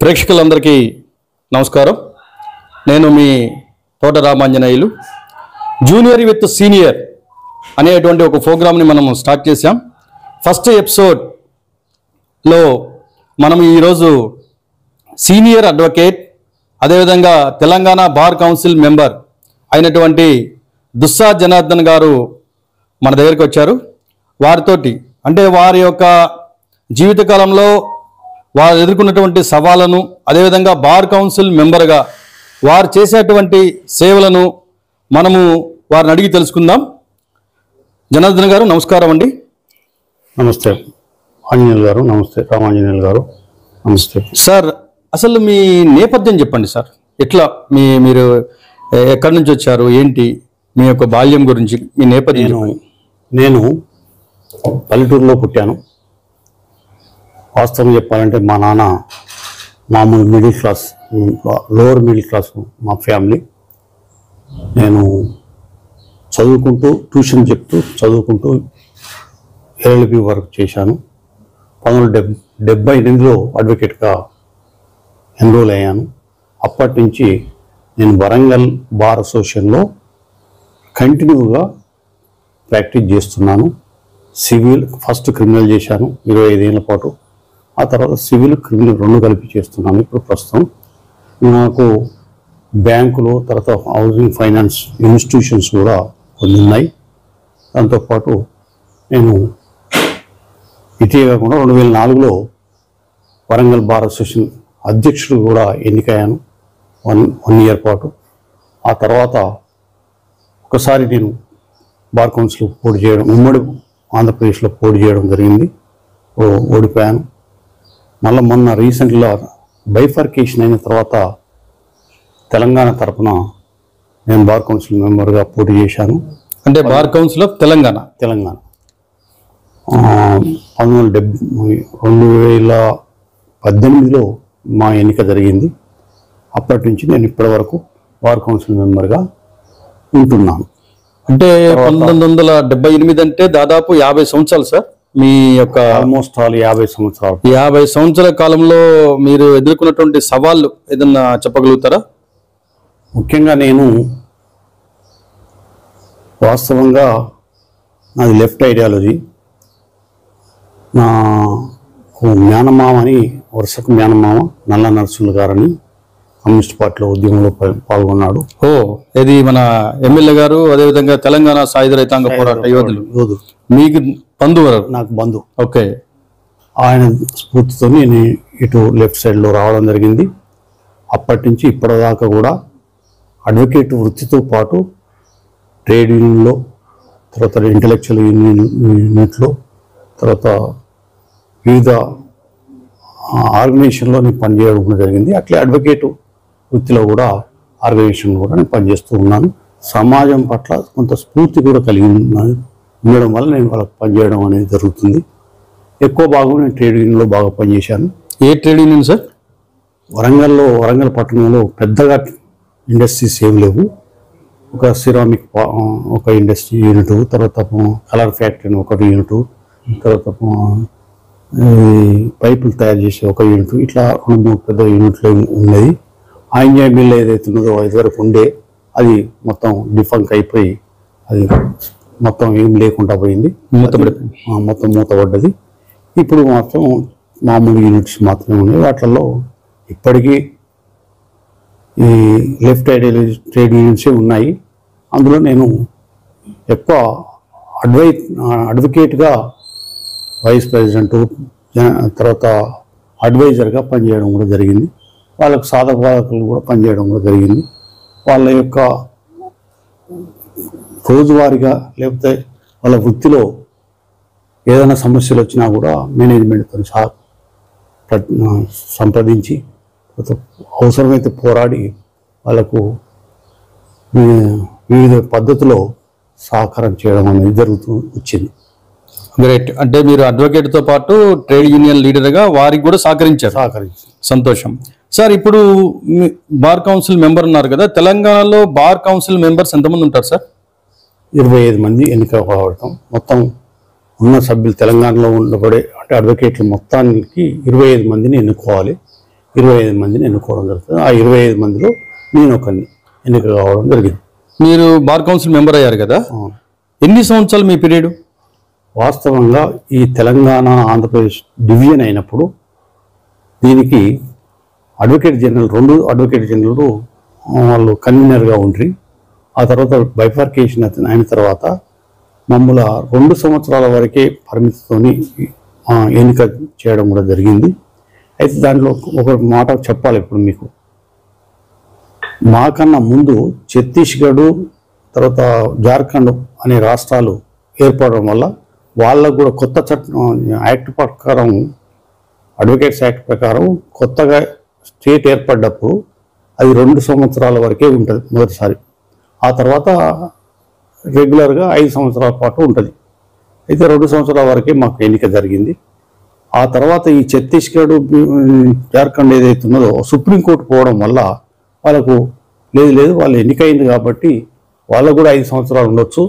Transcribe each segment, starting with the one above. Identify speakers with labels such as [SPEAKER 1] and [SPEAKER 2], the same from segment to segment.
[SPEAKER 1] ప్రేక్షకులందరికీ నమస్కారం. నేను మీ తోట రామాంజనేయులు. జూనియర్ విత్ సీనియర్ అనేటువంటి ఒక ప్రోగ్రామ్ని మనం స్టార్ట్ చేశాం. ఫస్ట్ ఎపిసోడ్లో మనం ఈరోజు సీనియర్ అడ్వకేట్, అదేవిధంగా తెలంగాణ బార్ కౌన్సిల్ మెంబర్ అయినటువంటి దుస్సా జనార్దన్ గారు మన దగ్గరికి వచ్చారు. వారితోటి అంటే వారి యొక్క జీవితకాలంలో వారు ఎదుర్కొన్నటువంటి సవాళ్లను, అదేవిధంగా బార్ కౌన్సిల్ మెంబర్గా వారు చేసేటువంటి సేవలను మనము వారిని అడిగి తెలుసుకుందాం. జనార్దన్ గారు నమస్కారం అండి.
[SPEAKER 2] నమస్తే ఆంజనేయులు గారు. నమస్తే రామాంజనేయులు గారు. నమస్తే
[SPEAKER 1] సార్. అసలు మీ నేపథ్యం చెప్పండి సార్. ఎట్లా మీరు ఎక్కడి నుంచి వచ్చారు, ఏంటి మీ యొక్క బాల్యం గురించి మీ నేపథ్యం?
[SPEAKER 2] నేను పల్లెటూరులో పుట్టాను. వాస్తవం చెప్పాలంటే మా నాన్న మామూలు middle class, lower middle class మా ఫ్యామిలీ. నేను ట్యూషన్ చెప్తూ చదువుకుంటూ ఎల్ఎల్బి వర్క్ చేశాను. 1978లో అడ్వకేట్గా ఎన్రోల్ అయ్యాను. అప్పటి నుంచి నేను వరంగల్ బార్ అసోసియేషన్లో కంటిన్యూగా ప్రాక్టీస్ చేస్తున్నాను. సివిల్ ఫస్ట్ క్రిమినల్ చేశాను 25 ఏళ్ల పాటు. ఆ తర్వాత సివిల్ క్రిమినల్ 2 కలిపి చేస్తున్నాను. ఇప్పుడు ప్రస్తుతం నాకు బ్యాంకులు, తర్వాత హౌసింగ్ ఫైనాన్స్ ఇన్స్టిట్యూషన్స్ కూడా కొన్ని ఉన్నాయి. దాంతోపాటు నేను ఇటీవల కాకుండా 2004లో వరంగల్ బార్ అసోసియేషన్ అధ్యక్షుడు కూడా ఎన్నికయ్యాను 1 ఇయర్ పాటు. ఆ తర్వాత ఒకసారి నేను బార్ కౌన్సిల్ పోటీ చేయడం, ఉమ్మడి ఆంధ్రప్రదేశ్లో పోటీ చేయడం జరిగింది. ఓడిపోయాను. మళ్ళీ మొన్న రీసెంట్గా బైఫర్కేషన్ అయిన తర్వాత తెలంగాణ తరఫున నేను బార్ కౌన్సిల్ మెంబర్గా పోటీ చేశాను.
[SPEAKER 1] అంటే బార్ కౌన్సిల్ ఆఫ్ తెలంగాణ
[SPEAKER 2] 2018లో మా ఎన్నిక జరిగింది. అప్పటి నుంచి నేను ఇప్పటి వరకు బార్ కౌన్సిల్ మెంబర్గా ఉంటున్నాను.
[SPEAKER 1] అంటే 1978 అంటే దాదాపు 50 సంవత్సరాలు సార్. మీ యొక్క
[SPEAKER 2] ఆల్మోస్ట్ 50 సంవత్సరాలు.
[SPEAKER 1] 50 సంవత్సరాల కాలంలో మీరు ఎదుర్కొన్నటువంటి సవాళ్ళు ఏదన్నా చెప్పగలుగుతారా?
[SPEAKER 2] ముఖ్యంగా నేను వాస్తవంగా నాది లెఫ్ట్ ఐడియాలజీ. నాకు మేనమామని, వరుసకు మేనమామ నల్ల నరసింహులు గారని కమ్యూనిస్ట్ పార్టీలో ఉద్యమంలో పాల్గొన్నాడు.
[SPEAKER 1] ఇది మన ఎమ్మెల్యే గారు, అదేవిధంగా తెలంగాణ సాయుధ రైతాంగ పోరాట యోధులు. మీకు బంధువు?
[SPEAKER 2] నాకు బంధువు.
[SPEAKER 1] ఓకే.
[SPEAKER 2] ఆయన స్ఫూర్తితో నేను ఇటు లెఫ్ట్ సైడ్లో రావడం జరిగింది. అప్పటి నుంచి ఇప్పటిదాకా కూడా అడ్వకేట్ వృత్తితో పాటు ట్రేడ్ యూనియన్లో, తర్వాత ఇంటలెక్చువల్ యూనిట్లో, తర్వాత వివిధ ఆర్గనైజేషన్లో నేను పనిచేయడం కూడా జరిగింది. అట్లే అడ్వకేట్ వృత్తిలో కూడా ఆర్గనైజేషన్లో కూడా నేను పనిచేస్తూ ఉన్నాను. సమాజం పట్ల కొంత స్ఫూర్తి కూడా కలిగి ఉండడం వల్ల నేను వాళ్ళకి పనిచేయడం అనేది జరుగుతుంది. ఎక్కువ భాగం నేను ట్రేడ్ యూనియన్లో బాగా పనిచేశాను.
[SPEAKER 1] ఏ ట్రేడ్ యూనియన్ సార్?
[SPEAKER 2] వరంగల్ పట్టణంలో పెద్దగా ఇండస్ట్రీస్ ఏం లేవు. ఒక సిరామిక్ ఒక ఇండస్ట్రీ యూనిట్, తర్వాత కలర్ ఫ్యాక్టరీ ఒక యూనిట్, తర్వాత పైపులు తయారు చేసే ఒక యూనిట్, ఇట్లా 2-3 పెద్ద యూనిట్లు ఉన్నది. ఆంజనేయ మిల్ ఏదైతే ఉన్నదో ఇదివరకు ఉండే, అది మొత్తం డిఫంక్ అయిపోయి అది మొత్తం ఏం లేకుండా పోయింది. మొత్తం మూతపడ్డది. ఇప్పుడు మాత్రం మామూలు యూనిట్స్ మాత్రమే ఉన్నాయి. వాటిల్లో ఇప్పటికీ ఈ లెఫ్ట్ ఐడియాలజీ ట్రేడ్ యూనియన్సే ఉన్నాయి. అందులో నేను ఎక్కువ అడ్వకేట్గా, వైస్ ప్రెసిడెంట్, తర్వాత అడ్వైజర్గా పనిచేయడం కూడా జరిగింది. వాళ్ళకు సాధక బాధకులు కూడా పనిచేయడం కూడా జరిగింది. వాళ్ళ యొక్క రోజువారీగా లేకపోతే వాళ్ళ వృత్తిలో ఏదైనా సమస్యలు వచ్చినా కూడా మేనేజ్మెంట్తో సంప్రదించి అవసరమైతే పోరాడి వాళ్ళకు వివిధ పద్ధతిలో సహకారం చేయడం అనేది జరుగుతూ వచ్చింది.
[SPEAKER 1] గ్రేట్. అంటే మీరు అడ్వకేట్తో పాటు ట్రేడ్ యూనియన్ లీడర్గా వారికి కూడా సహకరించారు. సంతోషం సార్. ఇప్పుడు బార్ కౌన్సిల్ మెంబర్ ఉన్నారు కదా, తెలంగాణలో బార్ కౌన్సిల్ మెంబర్స్ ఎంతమంది ఉంటారు సార్?
[SPEAKER 2] 25 మంది ఎన్నిక కావడం. మొత్తం ఉన్న సభ్యులు తెలంగాణలో ఉండబడే అంటే అడ్వకేట్లు మొత్తానికి 25 మందిని ఎన్నుకోవాలి. 25 మందిని ఎన్నుకోవడం జరుగుతుంది. ఆ 25 మందిలో నేను ఒకరిని ఎన్నిక కావడం జరిగింది.
[SPEAKER 1] మీరు బార్ కౌన్సిల్ మెంబర్ అయ్యారు కదా, ఎన్ని సంవత్సరాలు మీ పీరియడ్?
[SPEAKER 2] వాస్తవంగా ఈ తెలంగాణ ఆంధ్రప్రదేశ్ డివిజన్ అయినప్పుడు దీనికి అడ్వకేట్ జనరల్ 2 అడ్వకేట్ జనరల్ వాళ్ళు కన్వీనర్గా ఉండ్రి. ఆ తర్వాత బైఫార్కేషన్ అయిన తర్వాత మమ్మల్ని 2 సంవత్సరాల వరకే పరిమితితోని ఎన్నిక చేయడం కూడా జరిగింది. అయితే దాంట్లో ఒక మాట చెప్పాలి ఇప్పుడు మీకు. మాకన్నా ముందు ఛత్తీస్గఢ్ తర్వాత జార్ఖండ్ అనే రాష్ట్రాలు ఏర్పడడం వల్ల వాళ్ళకు కూడా కొత్త యాక్ట్ ప్రకారం, అడ్వకేట్స్ యాక్ట్ ప్రకారం కొత్తగా స్టేట్ ఏర్పడ్డప్పుడు అది 2 సంవత్సరాల వరకే ఉంటుంది మొదటిసారి. ఆ తర్వాత రెగ్యులర్గా 5 సంవత్సరాల పాటు ఉంటుంది. అయితే 2 సంవత్సరాల వరకే మాకు ఎన్నిక జరిగింది. ఆ తర్వాత ఈ ఛత్తీస్గఢ్ జార్ఖండ్ ఏదైతే ఉన్నదో సుప్రీంకోర్టు పోవడం వల్ల వాళ్ళకు లేదు వాళ్ళు ఎన్నికైంది కాబట్టి వాళ్ళకు కూడా 5 సంవత్సరాలు ఉండొచ్చు,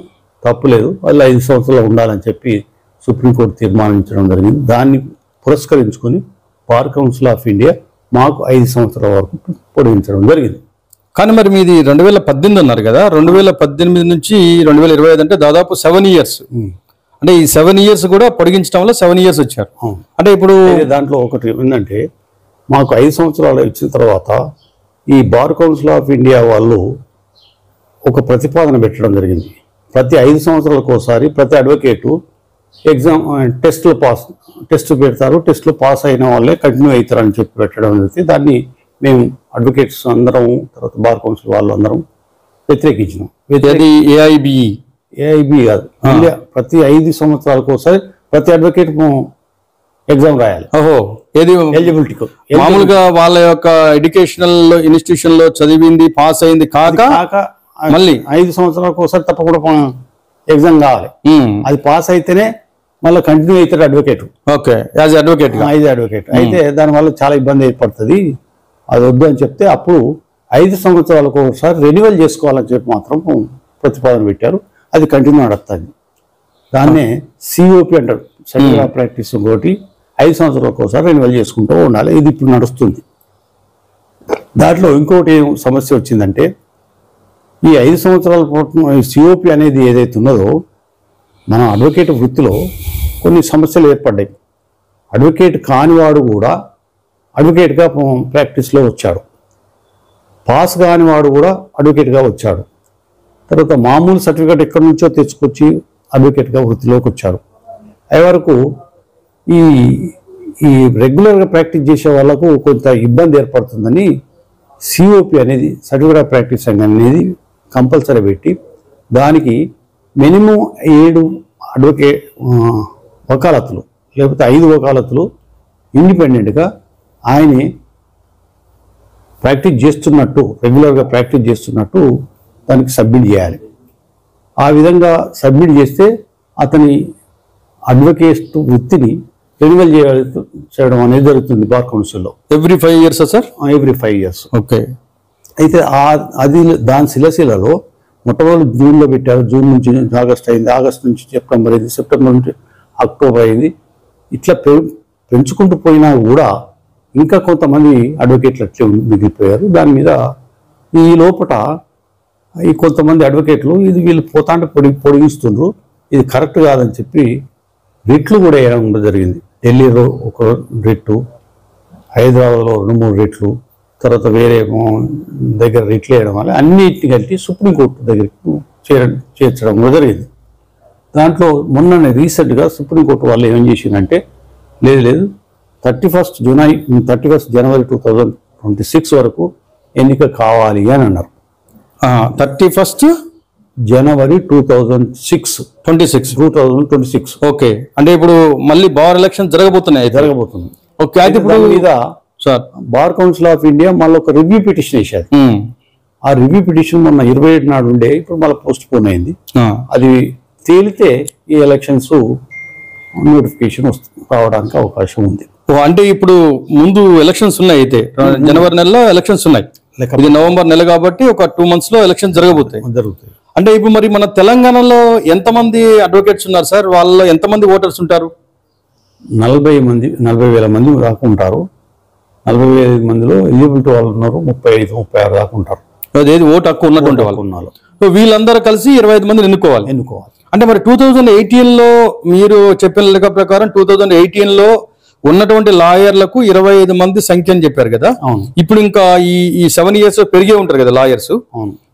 [SPEAKER 2] తప్పులేదు, వాళ్ళు 5 సంవత్సరాలు ఉండాలని చెప్పి సుప్రీంకోర్టు తీర్మానించడం జరిగింది. దాన్ని పురస్కరించుకొని బార్ కౌన్సిల్ ఆఫ్ ఇండియా మాకు 5 సంవత్సరాల వరకు పొడిగించడం జరిగింది.
[SPEAKER 1] కానీ మరి మీది 2018 అన్నారు కదా, 2018 నుంచి 2025 అంటే దాదాపు 7 ఇయర్స్. అంటే ఈ 7 ఇయర్స్ కూడా పొడిగించడం వల్ల 7 ఇయర్స్ వచ్చారు. అంటే ఇప్పుడు
[SPEAKER 2] దాంట్లో ఒకటి ఏంటంటే మాకు 5 సంవత్సరాలు ఇచ్చిన తర్వాత ఈ బార్ కౌన్సిల్ ఆఫ్ ఇండియా వాళ్ళు ఒక ప్రతిపాదన పెట్టడం జరిగింది. ప్రతి 5 సంవత్సరాలకు ఒకసారి ప్రతి అడ్వకేటు ఎగ్జామ్ టెస్ట్ పెడతారు, టెస్ట్లో పాస్ అయిన వాళ్ళే కంటిన్యూ అవుతారని చెప్పి పెట్టడం జరిగింది. దాన్ని మేము అడ్వకేట్స్ అందరం, తర్వాత బార్ కౌన్సిల్ వాళ్ళు అందరం వ్యతిరేకించినాం. ఏఐబి కాదు, ఇండియా ప్రతి 5 సంవత్సరాలకు ఒకసారి ప్రతి అడ్వకేట్ ఎగ్జామ్ రాయాలి.
[SPEAKER 1] ఓహో, ఏది
[SPEAKER 2] ఎలిజిబిలిటీ
[SPEAKER 1] మామూలుగా వాళ్ళ యొక్క ఎడ్యుకేషనల్ ఇన్స్టిట్యూషన్ లో చదివింది పాస్ అయింది కాక మళ్ళీ
[SPEAKER 2] 5 సంవత్సరాలకు ఒకసారి తప్పకుండా ఎగ్జామ్ కావాలి. అది పాస్ అయితేనే మళ్ళీ కంటిన్యూ అవుతాడు అడ్వకేట్.
[SPEAKER 1] ఓకే, యాజ్ అడ్వకేట్
[SPEAKER 2] అయితే దానివల్ల చాలా ఇబ్బంది ఏర్పడుతుంది, అది వద్దు అని చెప్తే అప్పుడు 5 సంవత్సరాలకు ఒకసారి రెన్యువల్ చేసుకోవాలని చెప్పి మాత్రం ప్రతిపాదన పెట్టారు. అది కంటిన్యూ నడుస్తుంది. దాన్నే సిఓపి అంటారు, సర్టిఫికేట్ ఆఫ్ ప్రాక్టీస్. ఇంకోటి 5 సంవత్సరాలకు ఒకసారి రెన్యువల్ చేసుకుంటూ ఉండాలి. ఇది ఇప్పుడు నడుస్తుంది. దాంట్లో ఇంకోటి సమస్య వచ్చిందంటే ఈ 5 సంవత్సరాల పాటు సిఓపి అనేది ఏదైతే ఉన్నదో మన అడ్వకేట్ వృత్తిలో కొన్ని సమస్యలు ఏర్పడ్డాయి. అడ్వకేట్ కానివాడు కూడా అడ్వకేట్గా ప్రాక్టీస్లో వచ్చాడు, పాస్ కానివాడు కూడా అడ్వకేట్గా వచ్చాడు, తర్వాత మామూలు సర్టిఫికేట్ ఎక్కడి నుంచో తెచ్చుకొచ్చి అడ్వకేట్గా వృత్తిలోకి వచ్చాడు. అయ్యే వరకు ఈ రెగ్యులర్గా ప్రాక్టీస్ చేసే వాళ్ళకు కొంత ఇబ్బంది ఏర్పడుతుందని సిఓపి అనేది, సర్టిఫికేట్ ఆఫ్ ప్రాక్టీస్ అనేది కంపల్సరీ పెట్టి దానికి మినిమం 7 వకాలతులు లేకపోతే 5 వకాలతులు ఇండిపెండెంట్గా ఆయనే ప్రాక్టీస్ చేస్తున్నట్టు, రెగ్యులర్గా ప్రాక్టీస్ చేస్తున్నట్టు దానికి సబ్మిట్ చేయాలి. ఆ విధంగా సబ్మిట్ చేస్తే అతని అడ్వకేట్ వృత్తిని రెన్యువల్ చేయడం అనేది జరుగుతుంది బార్ కౌన్సిల్లో.
[SPEAKER 1] Every 5 years sir?
[SPEAKER 2] Every 5 years.
[SPEAKER 1] Okay.
[SPEAKER 2] అయితే అది దాని శిలశిలలో మొట్టమొదటి జూన్లో పెట్టారు. జూన్ నుంచి ఆగస్ట్ అయింది, ఆగస్ట్ నుంచి సెప్టెంబర్ అయింది, సెప్టెంబర్ నుంచి అక్టోబర్ అయింది. ఇట్లా పెంచుకుంటూ పోయినా కూడా ఇంకా కొంతమంది అడ్వకేట్లు అట్లే మిగిలిపోయారు. దాని మీద ఈ లోపల ఈ కొంతమంది అడ్వకేట్లు ఇది వీళ్ళు పోతాంటే పొడిగిస్తుండ్రు, ఇది కరెక్ట్ కాదని చెప్పి రిట్లు కూడా వేయడం జరిగింది. ఢిల్లీలో ఒక రిట్టు, హైదరాబాద్లో 2-3 రిట్లు, తర్వాత వేరే దగ్గర రిట్లు వేయడం వల్ల అన్నిటిని కలిపి సుప్రీంకోర్టు దగ్గరికి చేర్చడం కూడా జరిగింది. దాంట్లో మొన్ననే రీసెంట్గా సుప్రీంకోర్టు వాళ్ళు ఏం చేసిందంటే లేదు 31 జనవరి 2026 వరకు ఎన్నిక కావాలి అని అన్నారు.
[SPEAKER 1] 31
[SPEAKER 2] జనవరి 2026.
[SPEAKER 1] ఓకే, అంటే ఇప్పుడు మళ్ళీ బార్ ఎలక్షన్ జరగబోతుంది. ఓకే, అయితే ఇప్పుడు
[SPEAKER 2] మీద sir bar council of India మళ్ళీ ఒక రివ్యూ పిటిషన్ వేసారు. ఆ రివ్యూ పిటిషన్ మొన్న 27 నాడు ఉండే, ఇప్పుడు మళ్ళీ పోస్ట్ పోన్ అయింది. అది తేలితే ఈ ఎలక్షన్స్ నోటిఫికేషన్ రావడానికి అవకాశం ఉంది.
[SPEAKER 1] అంటే ఇప్పుడు ముందు ఎలక్షన్స్ ఉన్నాయి, అయితే జనవరి నెలలో ఎలక్షన్స్ ఉన్నాయి, ఇది నవంబర్ నెల కాబట్టి ఒక 2 months లో ఎలక్షన్ జరుగుతాయి. అంటే ఇప్పుడు మరి మన తెలంగాణలో ఎంతమంది అడ్వకేట్స్ ఉన్నారు సార్? వాళ్ళలో ఎంతమంది ఓటర్స్ ఉంటారు?
[SPEAKER 2] 40,000 మంది దాకా ఉంటారు. 45 మందిలో ఎలిజిబిలిటీ వాళ్ళు ఉన్నారు, 35-36 దాకా ఉంటారు.
[SPEAKER 1] అదేది ఓటు హక్కు ఉన్నటువంటి వాళ్ళు
[SPEAKER 2] ఉన్నారు.
[SPEAKER 1] సో వీళ్ళందరూ కలిసి 25 మందిని ఎన్నుకోవాలి. అంటే మరి 2018లో మీరు చెప్పిన లెక్క ప్రకారం 2018లో ఉన్నటువంటి లాయర్లకు 25 మంది సంఖ్య అని చెప్పారు కదా. ఇప్పుడు ఇంకా ఈ 7 years పెరిగే ఉంటారు కదా లాయర్స్.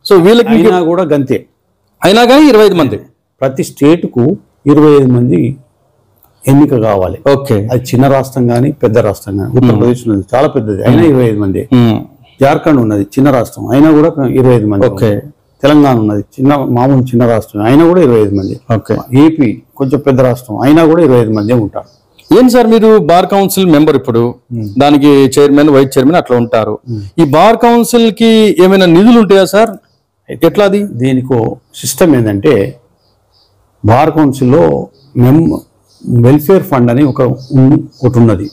[SPEAKER 1] సో వీళ్ళకి
[SPEAKER 2] కూడా గంతే,
[SPEAKER 1] అయినా కానీ 25 మంది
[SPEAKER 2] ప్రతి స్టేట్ కు 25 మంది ఎన్నిక కావాలి.
[SPEAKER 1] ఓకే,
[SPEAKER 2] అది చిన్న రాష్ట్రం కానీ పెద్ద రాష్ట్రం కానీ. ఉత్తరప్రదేశ్ ఉన్నది చాలా పెద్దది, అయినా 25 మంది. జార్ఖండ్ ఉన్నది చిన్న రాష్ట్రం, అయినా కూడా 25 మంది.
[SPEAKER 1] ఓకే,
[SPEAKER 2] తెలంగాణ ఉన్నది మామూలు చిన్న రాష్ట్రం, అయినా కూడా 25 మంది.
[SPEAKER 1] ఓకే,
[SPEAKER 2] ఏపీ కొంచెం పెద్ద రాష్ట్రం, అయినా కూడా 25 మంది ఉంటారు.
[SPEAKER 1] ఏంటి సార్ మీరు బార్ కౌన్సిల్ మెంబర్, ఇప్పుడు దానికి చైర్మన్ వైస్ చైర్మన్ అట్లా ఉంటారు. ఈ బార్ కౌన్సిల్ కి ఏమైనా నిధులు ఉంటాయా సార్? ఎట్లా అది?
[SPEAKER 2] దీనికో సిస్టమ్ ఏంటంటే బార్ కౌన్సిల్లో వెల్ఫేర్ ఫండ్ అని ఒకటి ఉన్నది.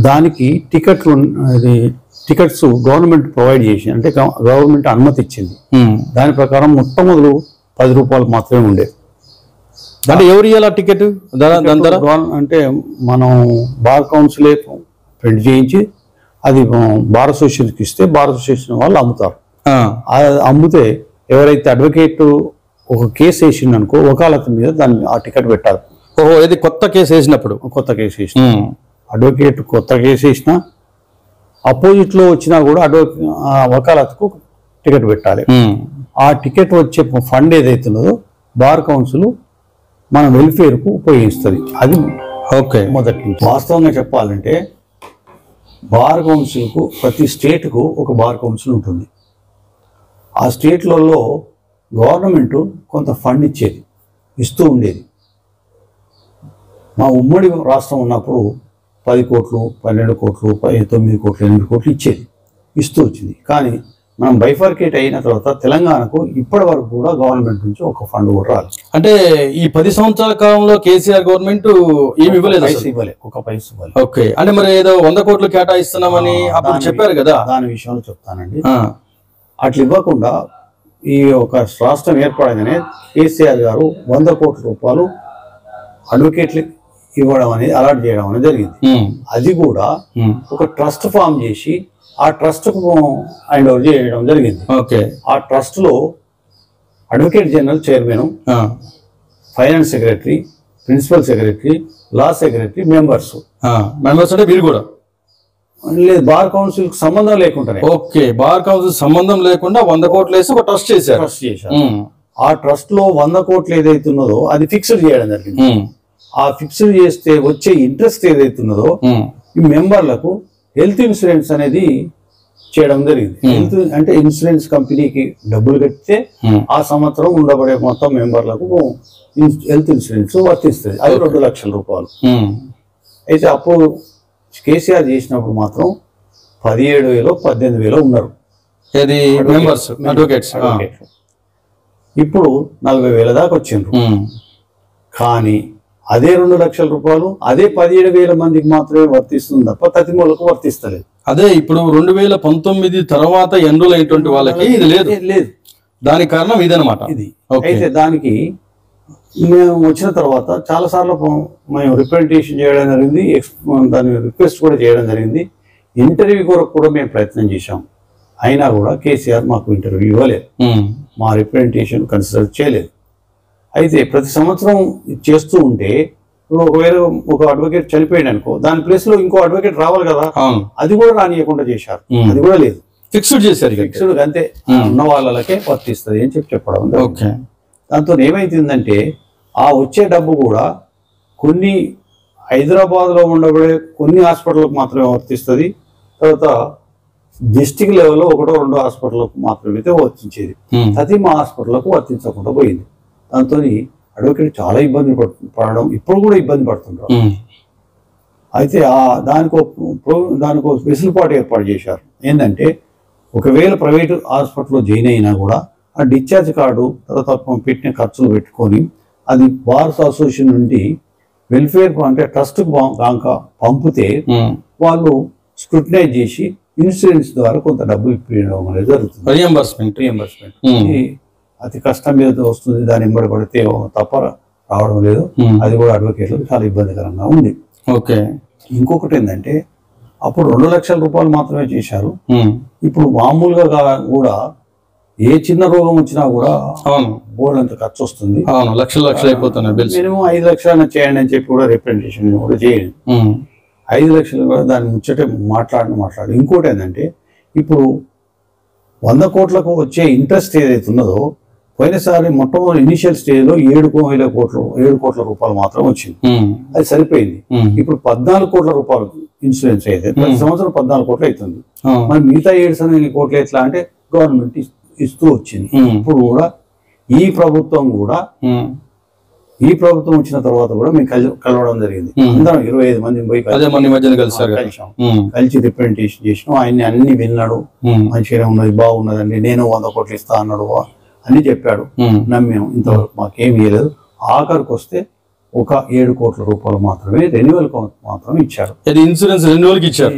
[SPEAKER 2] దానికి టికెట్స్ గవర్నమెంట్ ప్రొవైడ్ చేసి, అంటే గవర్నమెంట్ అనుమతి ఇచ్చింది. దాని ప్రకారం మొట్టమొదలు 10 రూపాయలు మాత్రమే ఉండేది.
[SPEAKER 1] అంటే ఎవరు ఇవ్వాలి టికెట్?
[SPEAKER 2] అంటే మనం బార్ కౌన్సిలే ప్రింట్ చేయించి అది బార్ అసోసియేషన్కి ఇస్తే బార్ అసోసియేషన్ వాళ్ళు అమ్ముతారు. అమ్మితే ఎవరైతే అడ్వకేట్ ఒక కేసు వేసింది అనుకో, వకాలత్ మీద దాన్ని ఆ టికెట్ పెట్టాలి.
[SPEAKER 1] ఓహో, ఇది కొత్త కేసు వేసినప్పుడు,
[SPEAKER 2] కొత్త కేసు వేసిన అడ్వకేట్ కొత్త కేసు వేసినా అపోజిట్ లో వచ్చినా కూడా వకాలత్కు టికెట్ పెట్టాలి. ఆ టికెట్ వచ్చే ఫండ్ ఏదైతున్నదో బార్ కౌన్సిల్ మన వెల్ఫేర్ కు ఉపయోగిస్తుంది. అది
[SPEAKER 1] ఓకే.
[SPEAKER 2] మొదటి నుంచి వాస్తవంగా చెప్పాలంటే బార్ కౌన్సిల్ కు ప్రతి స్టేట్ కు ఒక బార్ కౌన్సిల్ ఉంటుంది. ఆ స్టేట్లలో గవర్నమెంట్ కొంత ఫండ్ ఇస్తూ ఉండేది. మా ఉమ్మడి రాష్ట్రం ఉన్నప్పుడు 10 కోట్లు, 12 కోట్లు, 9 కోట్లు, 8 కోట్లు ఇస్తూ వచ్చింది. కానీ మనం బైఫర్కేట్ అయిన తర్వాత తెలంగాణకు ఇప్పటి వరకు కూడా గవర్నమెంట్ నుంచి ఒక ఫండ్ కూడా రాలేదు.
[SPEAKER 1] అంటే ఈ 10 సంవత్సరాల కాలంలో కేసీఆర్ గవర్నమెంట్ ఏమి ఇవ్వలేదు,
[SPEAKER 2] ఒక పైస ఇవ్వలేదు.
[SPEAKER 1] ఓకే, అంటే మరి ఏదో 100 కోట్లు కేటాయిస్తున్నామని అప్పుడు చెప్పారు కదా.
[SPEAKER 2] దాని విషయంలో చెప్తానండి. అట్లా ఇవ్వకుండా ఈ ఒక రాష్ట్రం ఏర్పడగానే కేసీఆర్ గారు 100 కోట్ల రూపాయలు అడ్వకేట్లు ఇవ్వడం అనేది అలాట్ చేయడం అనేది జరిగింది. అది కూడా ఒక ట్రస్ట్ ఫామ్ చేసి ఆ ట్రస్ట్ కు హ్యాండ్ ఓవర్ చేయడం జరిగింది. ఆ ట్రస్ట్ లో advocate general chairman, finance secretary, principal secretary, law secretary, members
[SPEAKER 1] అంటే వీరు కూడా
[SPEAKER 2] లేదు, బార్ కౌన్సిల్ కు సంబంధం లేకుండా.
[SPEAKER 1] ఓకే, బార్ కౌన్సిల్ సంబంధం లేకుండా 100 కోట్లు వేసి ఒక ట్రస్ట్ చేశారు.
[SPEAKER 2] ఆ ట్రస్ట్ లో 100 కోట్లు ఏదైతున్నదో అది ఫిక్స్డ్ చేయడం జరిగింది. ఆ ఫిక్స్డ్ చేస్తే వచ్చే ఇంట్రెస్ట్ ఏదైతున్నదో ఈ మెంబర్లకు హెల్త్ ఇన్సూరెన్స్ అనేది చేయడం జరిగింది. హెల్త్ అంటే ఇన్సూరెన్స్ కంపెనీకి డబ్బులు కట్టితే ఆ సంవత్సరం ఉండబడే మొత్తం మెంబర్లకు హెల్త్ ఇన్సూరెన్స్ వర్తిస్తుంది. అది 2 లక్షల రూపాయలు. అయితే అప్పుడు కేసీఆర్ చేసినప్పుడు మాత్రం 17,000, 18,000 ఉన్నారు
[SPEAKER 1] అడ్వకేట్స్.
[SPEAKER 2] ఇప్పుడు 40,000 దాకా వచ్చిండ్రు. కానీ అదే 2 లక్షల రూపాయలు అదే 17,000 మందికి మాత్రమే వర్తిస్తుంది తప్ప తతిమూలకు వర్తిస్తలేదు.
[SPEAKER 1] అదే ఇప్పుడు 2019 తర్వాత ఎన్రోల్ అయినటువంటి వాళ్ళకి ఇది లేదు. దానికి కారణం ఇదనమాట.
[SPEAKER 2] ఇది అయితే దానికి మేము వచ్చిన తర్వాత చాలా సార్లు మేము రిప్రజెంటేషన్ చేయడం జరిగింది, దాని రిక్వెస్ట్ కూడా చేయడం జరిగింది. ఇంటర్వ్యూ కొరకు కూడా మేము ప్రయత్నం చేశాం. అయినా కూడా కేసీఆర్ మాకు ఇంటర్వ్యూ ఇవ్వలేదు, మా రిప్రజెంటేషన్ కన్సిడర్ చేయలేదు. అయితే ప్రతి సంవత్సరం చేస్తూ ఉంటే ఇప్పుడు ఒకవేళ ఒక అడ్వకేట్ చనిపోయాడు అనుకో, దాని ప్లేస్ లో ఇంకో అడ్వకేట్ రావాలి కదా, అది కూడా రానియకుండా చేశారు. అది కూడా లేదు,
[SPEAKER 1] ఫిక్స్డ్ చేశారు.
[SPEAKER 2] ఫిక్స్డ్ అంతే, ఉన్న వాళ్ళకే వర్తిస్తుంది అని చెప్పడం. దాంతో ఏమైతుందంటే ఆ వచ్చే డబ్బు కూడా కొన్ని హైదరాబాద్లో ఉండబడే కొన్ని హాస్పిటల్కి మాత్రమే వర్తిస్తుంది. తర్వాత డిస్టిక్ లెవెల్లో 1-2 హాస్పిటల్కు మాత్రమే వర్తించేది. అది మా హాస్పిటల్కు వర్తించకుండా పోయింది. దాంతో అడ్వకేట్ చాలా ఇబ్బంది పడడం, ఇప్పుడు కూడా ఇబ్బంది పడుతుంటారు. అయితే దానికో వెసులుబాటు ఏర్పాటు చేశారు. ఏంటంటే ఒకవేళ ప్రైవేటు హాస్పిటల్లో జాయిన్ అయినా కూడా ఆ డిశ్చార్జ్ కార్డు తర్వాత పెట్టిన ఖర్చులు పెట్టుకొని అది బార్ అసోసియేషన్ నుండి వెల్ఫేర్ అంటే ట్రస్ట్ పంపితే వాళ్ళు స్క్రూటినైజ్ చేసి ఇన్సూరెన్స్ ద్వారా కొంత డబ్బు ఇప్పించడం అనేది జరుగుతుంది. రియంబర్స్మెంట్ అతి కష్టం మీద వస్తుంది, దాన్ని ఎంబడి పడితే తప్ప రావడం లేదు. అది కూడా అడ్వకేట్లకు చాలా ఇబ్బందికరంగా ఉంది.
[SPEAKER 1] ఓకే.
[SPEAKER 2] ఇంకొకటి ఏంటంటే అప్పుడు 2 లక్షల రూపాయలు మాత్రమే చేశారు.
[SPEAKER 1] ఉమ్.
[SPEAKER 2] ఇప్పుడు మామూలుగా కూడా ఏ చిన్న రోగం వచ్చినా కూడా
[SPEAKER 1] అవును
[SPEAKER 2] బోర్డు అంత ఖర్చు వస్తుంది.
[SPEAKER 1] అవును, లక్షలు అయిపోతున్నాయి బిల్స్.
[SPEAKER 2] మినిమం 5 లక్షలు చేయండి అని చెప్పి కూడా రిప్రజెంటేషన్ కూడా చేయండి. 5 లక్షలు కూడా దాన్ని ముచ్చటే మాట్లాడు. ఇంకోటి ఏంటంటే ఇప్పుడు 100 కోట్లకు వచ్చే ఇంట్రెస్ట్ ఏదైతే ఉన్నదో పోయినసారి మొట్టమొదటి ఇనిషియల్ స్టేజ్లో 7 కోట్ల రూపాయలు మాత్రం వచ్చింది. అది సరిపోయింది. ఇప్పుడు 14 కోట్ల రూపాయలు ఇన్సూరెన్స్ అయితే ప్రతి సంవత్సరం 14 కోట్లు అవుతుంది. మరి మిగతా 7 కోట్లు ఎట్లా అంటే గవర్నమెంట్ ఇస్తూ వచ్చింది. ఇప్పుడు కూడా ఈ ప్రభుత్వం వచ్చిన తర్వాత కూడా మేము కలవడం జరిగింది. అందరం 25 మంది పోయి కలిసి రిప్రజెంటేషన్ చేసినాం. ఆయన్ని అన్ని విన్నాడు, మంచిగా ఉన్నది, బాగున్నదండి, నేను 100 కోట్లు ఇస్తా అన్నాడు అని చెప్పాడు. నమ్మాము. ఇంతవరకు మాకేం ఇవ్వలేదు. ఆఖరికి వస్తే ఒక 7 కోట్ల రూపాయలు మాత్రమే రెన్యువల్ మాత్రం ఇచ్చారు.
[SPEAKER 1] ఇన్సూరెన్స్ రెన్యువల్ ఇచ్చాడు.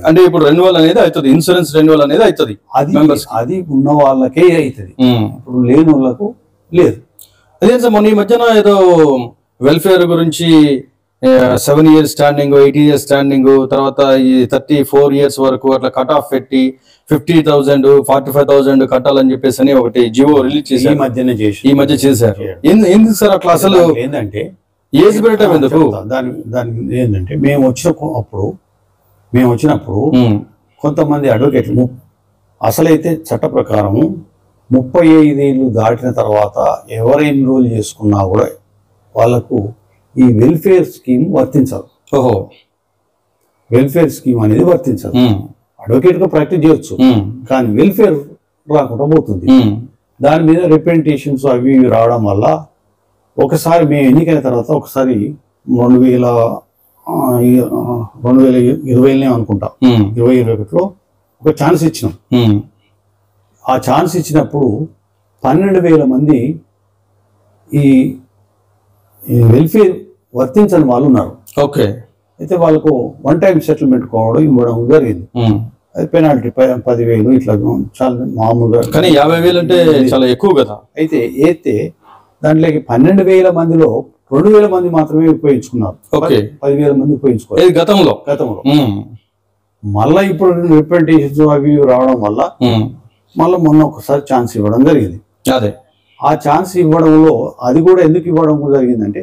[SPEAKER 1] అంటే ఇప్పుడు రెన్యువల్ అనేది అవుతుంది, ఇన్సూరెన్స్ రెన్యువల్ అనేది అవుతుంది.
[SPEAKER 2] అది ఉన్న వాళ్ళకే అవుతుంది, ఇప్పుడు లేని వాళ్ళకు లేదు.
[SPEAKER 1] అదే సార్, మొన్న ఈ మధ్యన ఏదో వెల్ఫేర్ గురించి 7 years స్టాండింగ్, 8 years స్టాండింగ్, తర్వాత ఈ 34 years వరకు అట్లా కట్ ఆఫ్ పెట్టి 50,000 45,000 కట్టాలని చెప్పేసి అని ఒకటి జియో రిలీజ్ చేశారు. ఈ మధ్య చేశారు. ఎందుకు సార్ అట్లా? అసలు
[SPEAKER 2] ఏంటంటే
[SPEAKER 1] ఏజ్ పెట్టడం ఎందుకు?
[SPEAKER 2] దాని ఏంటంటే మేము వచ్చినప్పుడు కొంతమంది అడ్వకేట్లు అసలైతే చట్ట ప్రకారం 35 ఏళ్ళు దాటిన తర్వాత ఎవరు ఎన్రోల్ చేసుకున్నా కూడా వాళ్ళకు ఈ వెల్ఫేర్ స్కీమ్ వర్తించదు. వెల్ఫేర్ స్కీమ్ అనేది వర్తించదు. అడ్వకేట్ గా ప్రాక్టీస్ చేయొచ్చు, కానీ వెల్ఫేర్ రాకుండా పోతుంది. దాని మీద రిప్రజెంటేషన్స్ అవి రావడం వల్ల ఒకసారి మేము ఎన్నికైన తర్వాత ఒకసారి 2020 అనుకుంటా 2021లో ఒక ఛాన్స్ ఇచ్చినాం. ఆ ఛాన్స్ ఇచ్చినప్పుడు 12,000 మంది ఈ వెల్ఫేర్ వర్తించని వాళ్ళు ఉన్నారు.
[SPEAKER 1] ఓకే.
[SPEAKER 2] అయితే వాళ్ళకు 1 time సెటిల్మెంట్ కూడా ఇవ్వడం జరిగింది. అది పెనాల్టీ 10,000 ఇట్లా చాలా మామూలుగా.
[SPEAKER 1] కానీ 50,000 అంటే చాలా ఎక్కువ కదా.
[SPEAKER 2] అయితే దాంట్లోకి 12,000 మందిలో 2,000 మంది మాత్రమే ఉపయోగించుకున్నారు. 10,000 మంది ఉపయోగించుకోవాలి
[SPEAKER 1] గతంలో.
[SPEAKER 2] మళ్ళీ ఇప్పుడు రిప్రజెంటేషన్స్ అవి రావడం వల్ల మళ్ళీ మొన్న ఒకసారి ఛాన్స్ ఇవ్వడం జరిగింది.
[SPEAKER 1] అదే
[SPEAKER 2] ఆ ఛాన్స్ ఇవ్వడంలో అది కూడా ఎందుకు ఇవ్వడం జరిగిందంటే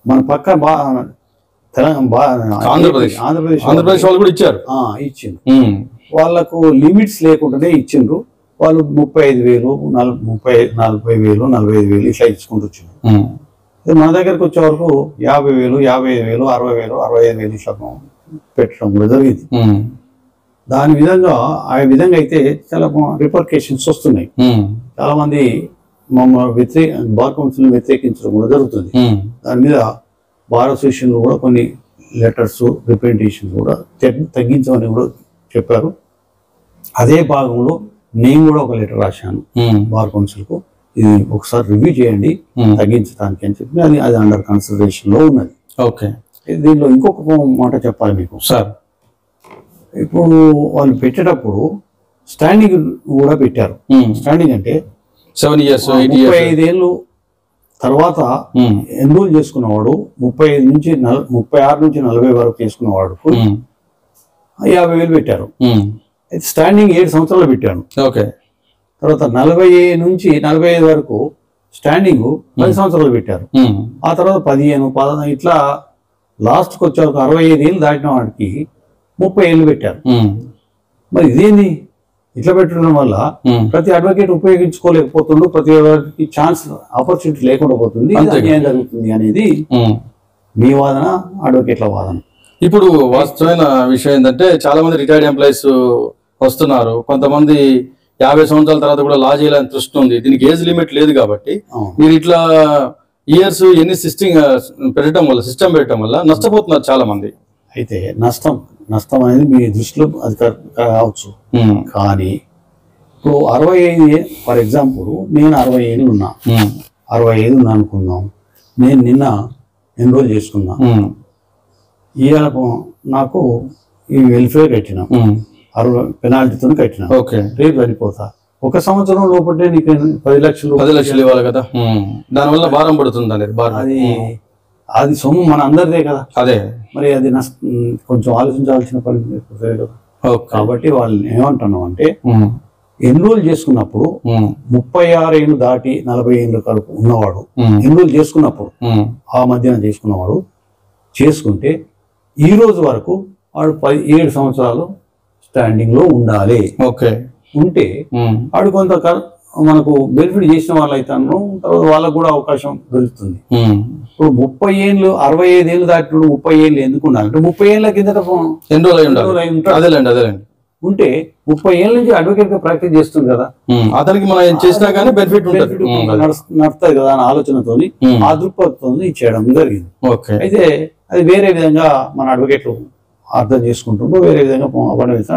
[SPEAKER 2] మన పక్క
[SPEAKER 1] ఆంధ్రప్రదేశ్ వాళ్ళు కూడా ఇచ్చారు.
[SPEAKER 2] ఇచ్చిండ్రు. వాళ్ళకు లిమిట్స్ లేకుండానే ఇచ్చిండ్రు. వాళ్ళు 35,000 40,000 45,000 ఇట్లా ఇచ్చుకుంటూ వచ్చిండ్రు. మన దగ్గరకు వచ్చే వరకు 50,000 55,000 60,000 65,000 ఇట్లా పెట్టడం కూడా జరిగింది. ఆ విధంగా అయితే చాలా రిపర్కేషన్స్ వస్తున్నాయి. చాలా మంది మమ్మల్ని బార్ కౌన్సిల్ వ్యతిరేకించడం కూడా జరుగుతుంది. దాని మీద బార్ అసోసియేషన్ కూడా కొన్ని లెటర్స్ రిప్రజెంటేషన్స్ కూడా తగ్గించమని కూడా చెప్పారు. అదే భాగంలో నేను కూడా ఒక లెటర్ రాశాను బార్ కౌన్సిల్ కు, ఇది ఒకసారి రివ్యూ చేయండి తగ్గించడానికి అని చెప్పి. అది అండర్ కన్సిడరేషన్ లో ఉన్నది.
[SPEAKER 1] ఓకే.
[SPEAKER 2] దీనిలో ఇంకొక మాట చెప్పాలి మీకు సార్. ఇప్పుడు వాళ్ళు పెట్టేటప్పుడు స్టాండింగ్ కూడా పెట్టారు. స్టాండింగ్ అంటే
[SPEAKER 1] 7 years
[SPEAKER 2] 35 ఏళ్ళు తర్వాత ఎన్రోల్ చేసుకున్నవాడు 36 నుంచి 40 వరకు చేసుకున్నవాడు 50,000 పెట్టారు. అయితే స్టాండింగ్ 7 సంవత్సరాలు పెట్టాను. తర్వాత 40 నుంచి 45 వరకు స్టాండింగ్ 10 సంవత్సరాలు పెట్టారు. ఆ తర్వాత 15 14 ఇట్లా లాస్ట్కి వచ్చే 65 ఏళ్ళు దాటిన వాడికి 30 ఏళ్ళు పెట్టారు. మరి ఇదేంది? ఇట్లా పెట్టడం వల్ల ప్రతి అడ్వకేట్ ఉపయోగించుకోలేకపోతుండు, ప్రతి ఒక్కరికి ఛాన్స్ ఆపర్చునిటీ లేకుండా పోతుంది. ఏం జరుగుతుంది అనేది మీ వాదన, అడ్వకేట్ల వాదన.
[SPEAKER 1] ఇప్పుడు వాస్తవమైన విషయం ఏంటంటే చాలా మంది రిటైర్డ్ ఎంప్లాయీస్ వస్తున్నారు. కొంతమంది 50 సంవత్సరాల తర్వాత కూడా లా చేయాలని దృష్టి ఉంది. దీనికి ఏజ్ లిమిట్ లేదు కాబట్టి మీరు ఇట్లా ఇయర్స్ ఎన్ని సిస్టమ్ పెట్టడం వల్ల నష్టపోతున్నారు చాలా మంది.
[SPEAKER 2] అయితే నష్టం అనేది మీ దృష్టిలో అది కావచ్చు. కానీ ఇప్పుడు 65 ఫర్ ఎగ్జాంపుల్ నేను 60 ఏళ్ళు ఉన్నా, 65 ఉన్నా అనుకుందాం. నేను నిన్న ఎన్రోల్ చేసుకున్నా. ఇవాళ నాకు ఈ వెల్ఫేర్ కట్టినా, 60 పెనాల్టీతో కట్టినా. రేపు వెళ్ళిపోతా. 1 సంవత్సరం లోపలే నీకు 10 లక్షలు
[SPEAKER 1] ఇవ్వాలి కదా. దానివల్ల భారం పడుతుంది అనేది.
[SPEAKER 2] అది సొమ్ము మన అందరిదే కదా.
[SPEAKER 1] అదే
[SPEAKER 2] మరి అది కొంచెం ఆలోచించాల్సిన పని కదా. కాబట్టి వాళ్ళని ఏమంటున్నాం అంటే ఎన్రోల్ చేసుకున్నప్పుడు 36 ఏళ్ళు దాటి 40 ఏళ్ళు కలుపు ఉన్నవాడు ఎన్రోల్ చేసుకున్నప్పుడు ఆ మధ్యన చేసుకున్నవాడు చేసుకుంటే ఈ రోజు వరకు వాడు 7 సంవత్సరాలు స్టాండింగ్ లో ఉండాలి. ఉంటే వాడు కొంత మనకు బెనిఫిట్ చేసిన వాళ్ళు అవుతాను, తర్వాత వాళ్ళకు కూడా అవకాశం దొరుకుతుంది. ఇప్పుడు 30 ఏళ్ళు 65 ఏళ్ళు దాటినప్పుడు 30 ఏళ్ళు ఎందుకు ఉండాలంటే 30 ఏళ్ళ కిందట ఉంటే 30 ఏళ్ళ నుంచి అడ్వకేట్ గా ప్రాక్టీస్ చేస్తుంది కదా,
[SPEAKER 1] అతనికి మనం ఏం చేసినా కానీ బెనిఫిట్
[SPEAKER 2] నడుస్తుంది కదా అనే ఆలోచనతో ఆ దృక్పథంతో ఇచ్చేయడం జరిగింది. అయితే అది వేరే విధంగా మన అడ్వకేట్లు అర్థం చేసుకుంటుంటూ వేరే విధంగా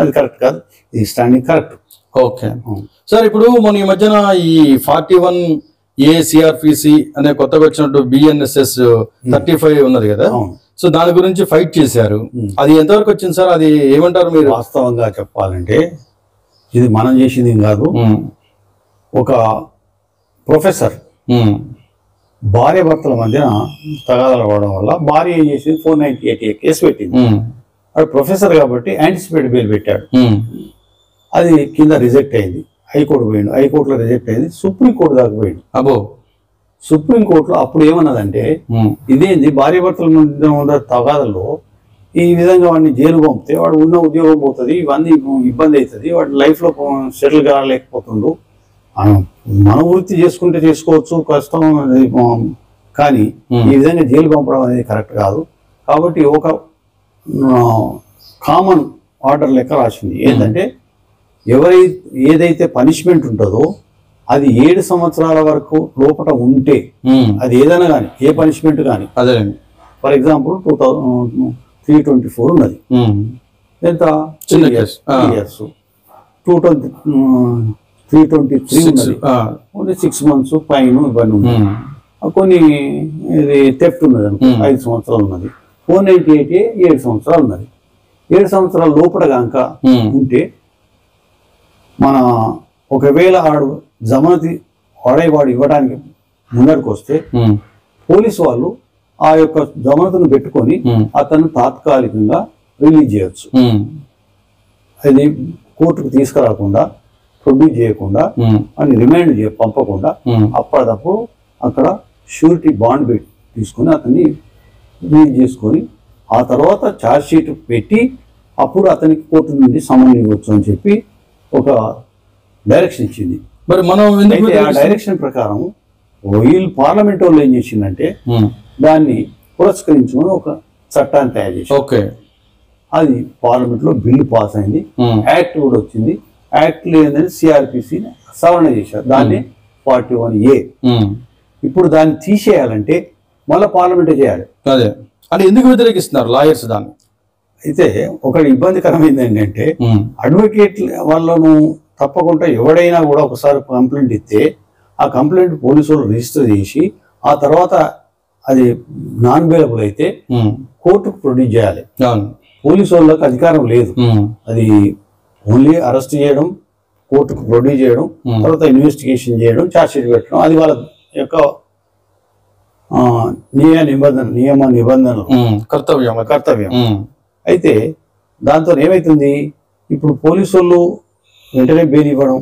[SPEAKER 2] అది కరెక్ట్ కాదు, ఇది స్టాండింగ్ కరెక్ట్.
[SPEAKER 1] ఓకే సార్, ఇప్పుడు మన ఈ మధ్యన ఈ 41A CRPC అనే కొత్తగా వచ్చినట్టు BNSS 35 ఉన్నది కదా, సో దాని గురించి ఫైట్ చేశారు. అది ఎంతవరకు వచ్చింది సార్? అది ఏమంటారు మీరు?
[SPEAKER 2] వాస్తవంగా చెప్పాలంటే ఇది మనం చేసింది కాదు. ఒక ప్రొఫెసర్ భార్య భర్తల మధ్యన తగాదాలు పడడం వల్ల భార్య ఏం చేసింది 498A కేసు పెట్టింది. వాడు ప్రొఫెసర్ కాబట్టి యాంటిసిపేట్ బెయిల్ పెట్టాడు. అది కింద రిజెక్ట్ అయింది, హైకోర్టు పోయిండు, హైకోర్టులో రిజెక్ట్ అయింది, సుప్రీంకోర్టు దాకా పోయిండు. సుప్రీంకోర్టులో అప్పుడు ఏమన్నదంటే ఇదేంది భార్య భర్తల మధ్య తగాదాల్లో ఈ విధంగా వాడిని జైలు పంపితే వాడు ఉన్న ఉద్యోగం పోతుంది, ఇవన్నీ ఇబ్బంది అవుతుంది, వాడి లైఫ్ లో సెటిల్ కాలేకపోతుండు, మన వృత్తి చేసుకుంటే చేసుకోవచ్చు కష్టం, కానీ ఈ విధంగా జైలు పంపడం అనేది కరెక్ట్ కాదు. కాబట్టి ఒక కామన్ ఆర్డర్ లెక్క రాసింది ఏంటంటే ఏదైతే పనిష్మెంట్ ఉంటుందో అది 7 సంవత్సరాల వరకు లోపల ఉంటే అది ఏదైనా కానీ ఏ పనిష్మెంట్ కానీ, ఫర్ ఎగ్జాంపుల్ 324 ఉన్నది, ఎంత 3 ఇయర్స్, 323 ఉన్నది, ఓన్లీ 6 months ఫైన్ ఇవన్నీ ఉన్నాయి. కొన్ని ఇది థెఫ్ట్ ఉన్నది అనుకో 5 సంవత్సరాలు ఉన్నది, 498A 7 సంవత్సరాలు ఉన్నది. 7 సంవత్సరాల లోపల కనుక ఉంటే మన ఒకవేళ ఆడు జమానతి వాడు ఇవ్వడానికి ముందరికి వస్తే పోలీసు వాళ్ళు ఆ యొక్క జమానతును పెట్టుకొని అతను తాత్కాలికంగా రిలీజ్ చేయొచ్చు. అది కోర్టుకు తీసుకురాకుండా ప్రొడ్యూస్ చేయకుండా అని రిమైండ్ పంపకుండా అప్పటికప్పుడు అక్కడ షూరిటీ బాండ్ తీసుకొని అతన్ని రిలీజ్ చేసుకొని ఆ తర్వాత ఛార్జ్ షీట్ పెట్టి అప్పుడు అతనికి కోర్టు నుండి సమన్ ఇవ్వచ్చు అని చెప్పి ఒక డైరెక్షన్ ఇచ్చింది.
[SPEAKER 1] మరి మనం
[SPEAKER 2] ఆ డైరెక్షన్ ప్రకారం వీళ్ళు పార్లమెంట్ వాళ్ళు ఏం చేసిందంటే దాన్ని పురస్కరించుకొని ఒక చట్టాన్ని తయారు చేసి అది పార్లమెంట్ లో బిల్లు పాస్ అయింది, యాక్ట్ కూడా వచ్చింది. యాక్ట్ లో ఏంటంటే CRPC సవరణ చేశారు, దాన్ని 41A. ఇప్పుడు దాన్ని తీసేయాలంటే మళ్ళీ పార్లమెంటే చేయాలి.
[SPEAKER 1] అదే అది ఎందుకు వ్యతిరేకిస్తున్నారు లాయర్స్ దాన్ని?
[SPEAKER 2] అయితే ఒకటి ఇబ్బందికరమైంది ఏంటంటే అడ్వకేట్ వాళ్ళను తప్పకుండా ఎవడైనా కూడా ఒకసారి కంప్లైంట్ ఇస్తే ఆ కంప్లైంట్ పోలీసు వాళ్ళు రిజిస్టర్ చేసి ఆ తర్వాత అది నాన్ బెయిలబుల్ అయితే కోర్టుకు ప్రొడ్యూస్ చేయాలి. పోలీసు వాళ్ళకి అధికారం లేదు, అది ఓన్లీ అరెస్ట్ చేయడం, కోర్టుకు ప్రొడ్యూస్ చేయడం, తర్వాత ఇన్వెస్టిగేషన్ చేయడం, ఛార్జ్ షీట్ పెట్టడం, అది వాళ్ళ యొక్క నియమ నిబంధనలు కర్తవ్యం. అయితే దాంతో ఏమైతుంది, ఇప్పుడు పోలీసు వాళ్ళు వెంటనే బెయిల్ ఇవ్వడం,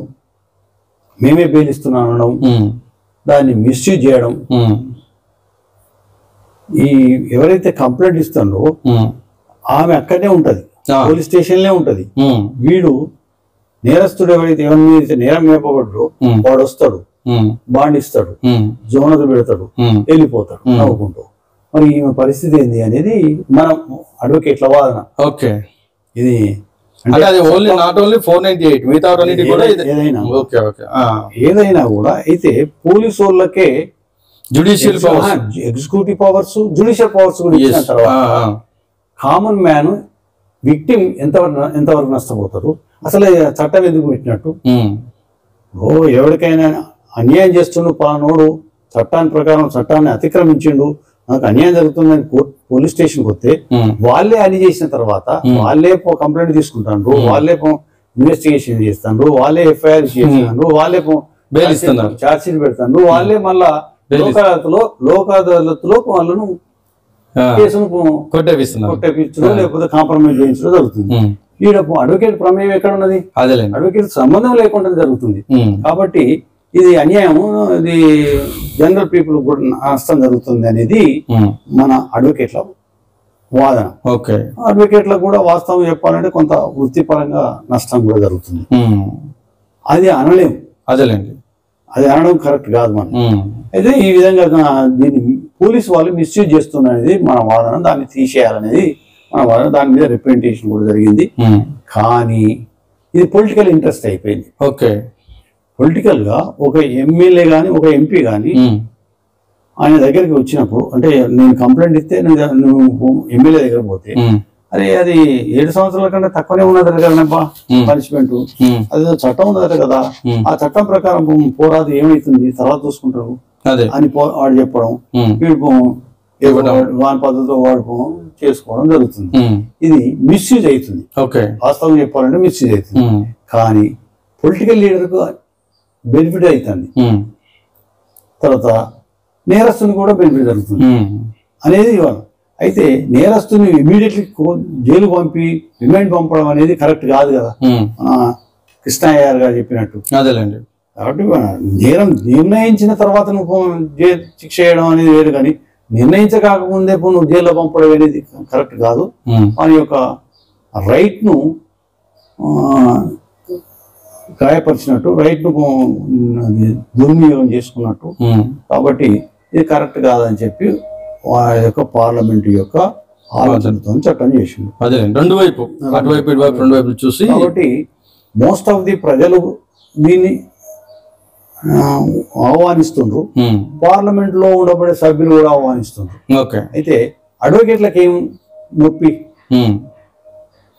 [SPEAKER 2] మేమే బెయిల్ ఇస్తున్నాం అనడం, దాన్ని మిస్యూజ్ చేయడం, ఈ ఎవరైతే కంప్లైంట్ ఇస్తారో ఆమె అక్కడనే ఉంటది, పోలీస్ స్టేషన్లే ఉంటది. వీడు నేరస్తుడు ఎవరైతే ఎవరి నేరం మేపబడ్డో వాడు వస్తాడు, బాండ్ ఇస్తాడు, జోనలు పెడతాడు, వెళ్ళిపోతాడు నవ్వుకుంటూ. మరి ఈమె పరిస్థితి ఏంది అనేది మన అడ్వకేట్ల వాదన. ఇది ఏదైనా కూడా అయితే పోలీసు వాళ్ళకే
[SPEAKER 1] judicial powers,
[SPEAKER 2] executive powers, judicial powers కూడా ఇచ్చిన తర్వాత కామన్ మ్యాన్ విక్టిమ్ ఎంతవరకు నష్టపోతారు? అసలు చట్టం ఎందుకు పెట్టినట్టు? ఎవరికైనా అన్యాయం చేస్తుండు పలానోడు చట్టాన్ని ప్రకారం చట్టాన్ని అతిక్రమించిండు, నాకు అన్యాయం జరుగుతుందని పోలీస్ స్టేషన్కి వస్తే వాళ్ళే అన్ని చేసిన తర్వాత వాళ్ళే కంప్లైంట్ తీసుకుంటారు, వాళ్ళే ఇన్వెస్టిగేషన్ చేస్తాను, వాళ్ళే FIR చేస్తాను, వాళ్ళే ఛార్జ్ షీట్ పెడతాను, వాళ్ళే మళ్ళా లోక్ అదాలత్లో వాళ్ళను కేసును
[SPEAKER 1] కొట్టేపిస్తున్నారు
[SPEAKER 2] లేకపోతే కాంప్రమైజ్ చేయించడం జరుగుతుంది. ఈడ అడ్వకేట్ ప్రమేయం ఎక్కడ ఉన్నది? అడ్వకేట్ సంబంధం లేకుండా జరుగుతుంది. కాబట్టి ఇది అన్యాయం, ఇది జనరల్ పీపుల్ కూడా నష్టం జరుగుతుంది అనేది మన అడ్వకేట్ల వాదన. అడ్వకేట్లకు కూడా వాస్తవం చెప్పాలంటే కొంత వృత్తిపరంగా నష్టం కూడా జరుగుతుంది. అది అనలేము, అది అనడం కరెక్ట్ కాదు మనం. అయితే ఈ విధంగా దీన్ని పోలీసు వాళ్ళు మిస్యూజ్ చేస్తున్నది మన వాదన, దాన్ని తీసేయాలనేది మన వాదన. దాని మీద రిప్రజెంటేషన్ కూడా జరిగింది. కానీ ఇది పొలిటికల్ ఇంట్రెస్ట్ అయిపోయింది. పొలిటికల్ గా ఒక ఎమ్మెల్యే గాని ఒక ఎంపీ గాని ఆయన దగ్గరికి వచ్చినప్పుడు, అంటే నేను కంప్లైంట్ ఇస్తే నువ్వు ఎమ్మెల్యే దగ్గర పోతే, అరే అది 7 సంవత్సరాల కంటే తక్కువనే ఉన్నదట కదనబ్బా పనిష్మెంట్, అది చట్టం ఉన్నదట కదా, ఆ చట్టం ప్రకారం పోరాదు ఏమైతుంది తర్వాత చూసుకుంటారు అని వాడు చెప్పడం, వాని పద్ధతిలో వాడుకో చేసుకోవడం జరుగుతుంది. ఇది మిస్యూజ్ అవుతుంది. వాస్తవం చెప్పాలంటే మిస్యూజ్ అవుతుంది. కానీ పొలిటికల్ లీడర్ కు బెనిఫిట్ అవుతుంది, తర్వాత నేరస్తుని కూడా బెనిఫిట్ జరుగుతుంది అనేది ఇవాళ. అయితే నేరస్తుని ఇమీడియట్లీ జైలు పంపి రిమాండ్ పంపడం అనేది కరెక్ట్ కాదు కదా, కృష్ణయ్య గారు చెప్పినట్టు. కాబట్టి నేరం నిర్ణయించిన తర్వాత నువ్వు శిక్ష చేయడం అనేది వేరు, కానీ నిర్ణయించకాకముందే నువ్వు జైల్లో పంపడం అనేది కరెక్ట్ కాదు. మన యొక్క రైట్ ను గాయపరిచినట్టు, రైట్ ను దుర్వినియోగం చేసుకున్నట్టు. కాబట్టి ఇది కరెక్ట్ కాదని చెప్పి వారి యొక్క పార్లమెంట్ యొక్క ఆలోచనతో చట్టం చేసింది.
[SPEAKER 1] రెండు వైపు చూసి.
[SPEAKER 2] కాబట్టి మోస్ట్ ఆఫ్ ది ప్రజలు దీన్ని ఆహ్వానిస్తుండ్రు, పార్లమెంట్ లో ఉండబడే సభ్యులు కూడా ఆహ్వానిస్తుండ్రు. అయితే అడ్వకేట్లకు ఏం నొప్పి?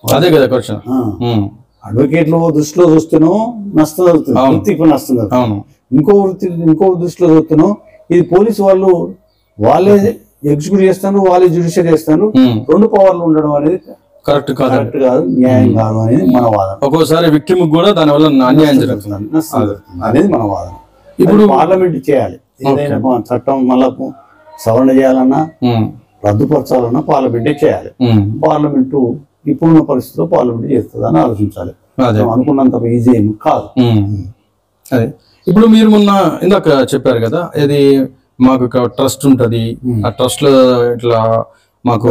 [SPEAKER 1] అదే కదా క్వశ్చన్.
[SPEAKER 2] అడ్వకేట్లు దృష్టిలో చూస్తేనో నష్టం జరుగుతుంది, వృత్తికి నష్టం జరుగుతుంది. ఇంకో దృష్టిలో చూస్తేనో ఇది పోలీసు వాళ్ళే ఎగ్జిక్యూట్ చేస్తాను, వాళ్ళే జ్యుడిషియల్ చేస్తాను, రెండు పవర్లు ఉండడం అనేది
[SPEAKER 1] కరెక్ట్
[SPEAKER 2] కాదు, న్యాయం కాదు అనేది మన వాదన.
[SPEAKER 1] ఒక్కోసారి విక్టిమ్ కూడా దాని వల్ల అన్యాయం జరుగుతుంది
[SPEAKER 2] అనేది మన వాదన. ఇప్పుడు పార్లమెంట్ చేయాలి, ఏదైనా చట్టం మళ్ళా సవరణ చేయాలన్నా రద్దుపరచాలన్నా పార్లమెంటే చేయాలి. పార్లమెంటు ఇప్పుడున్న పరిస్థితిలో పార్లమెంట్ చేస్తుంది అని ఆలోచించాలి. అనుకున్నంత ఈజీ ఏమి కాదు.
[SPEAKER 1] అదే ఇప్పుడు మీరు మొన్న ఇందాక చెప్పారు కదా, ఇది మాకు ట్రస్ట్ ఉంటది, ఆ ట్రస్ట్ లో ఇట్లా మాకు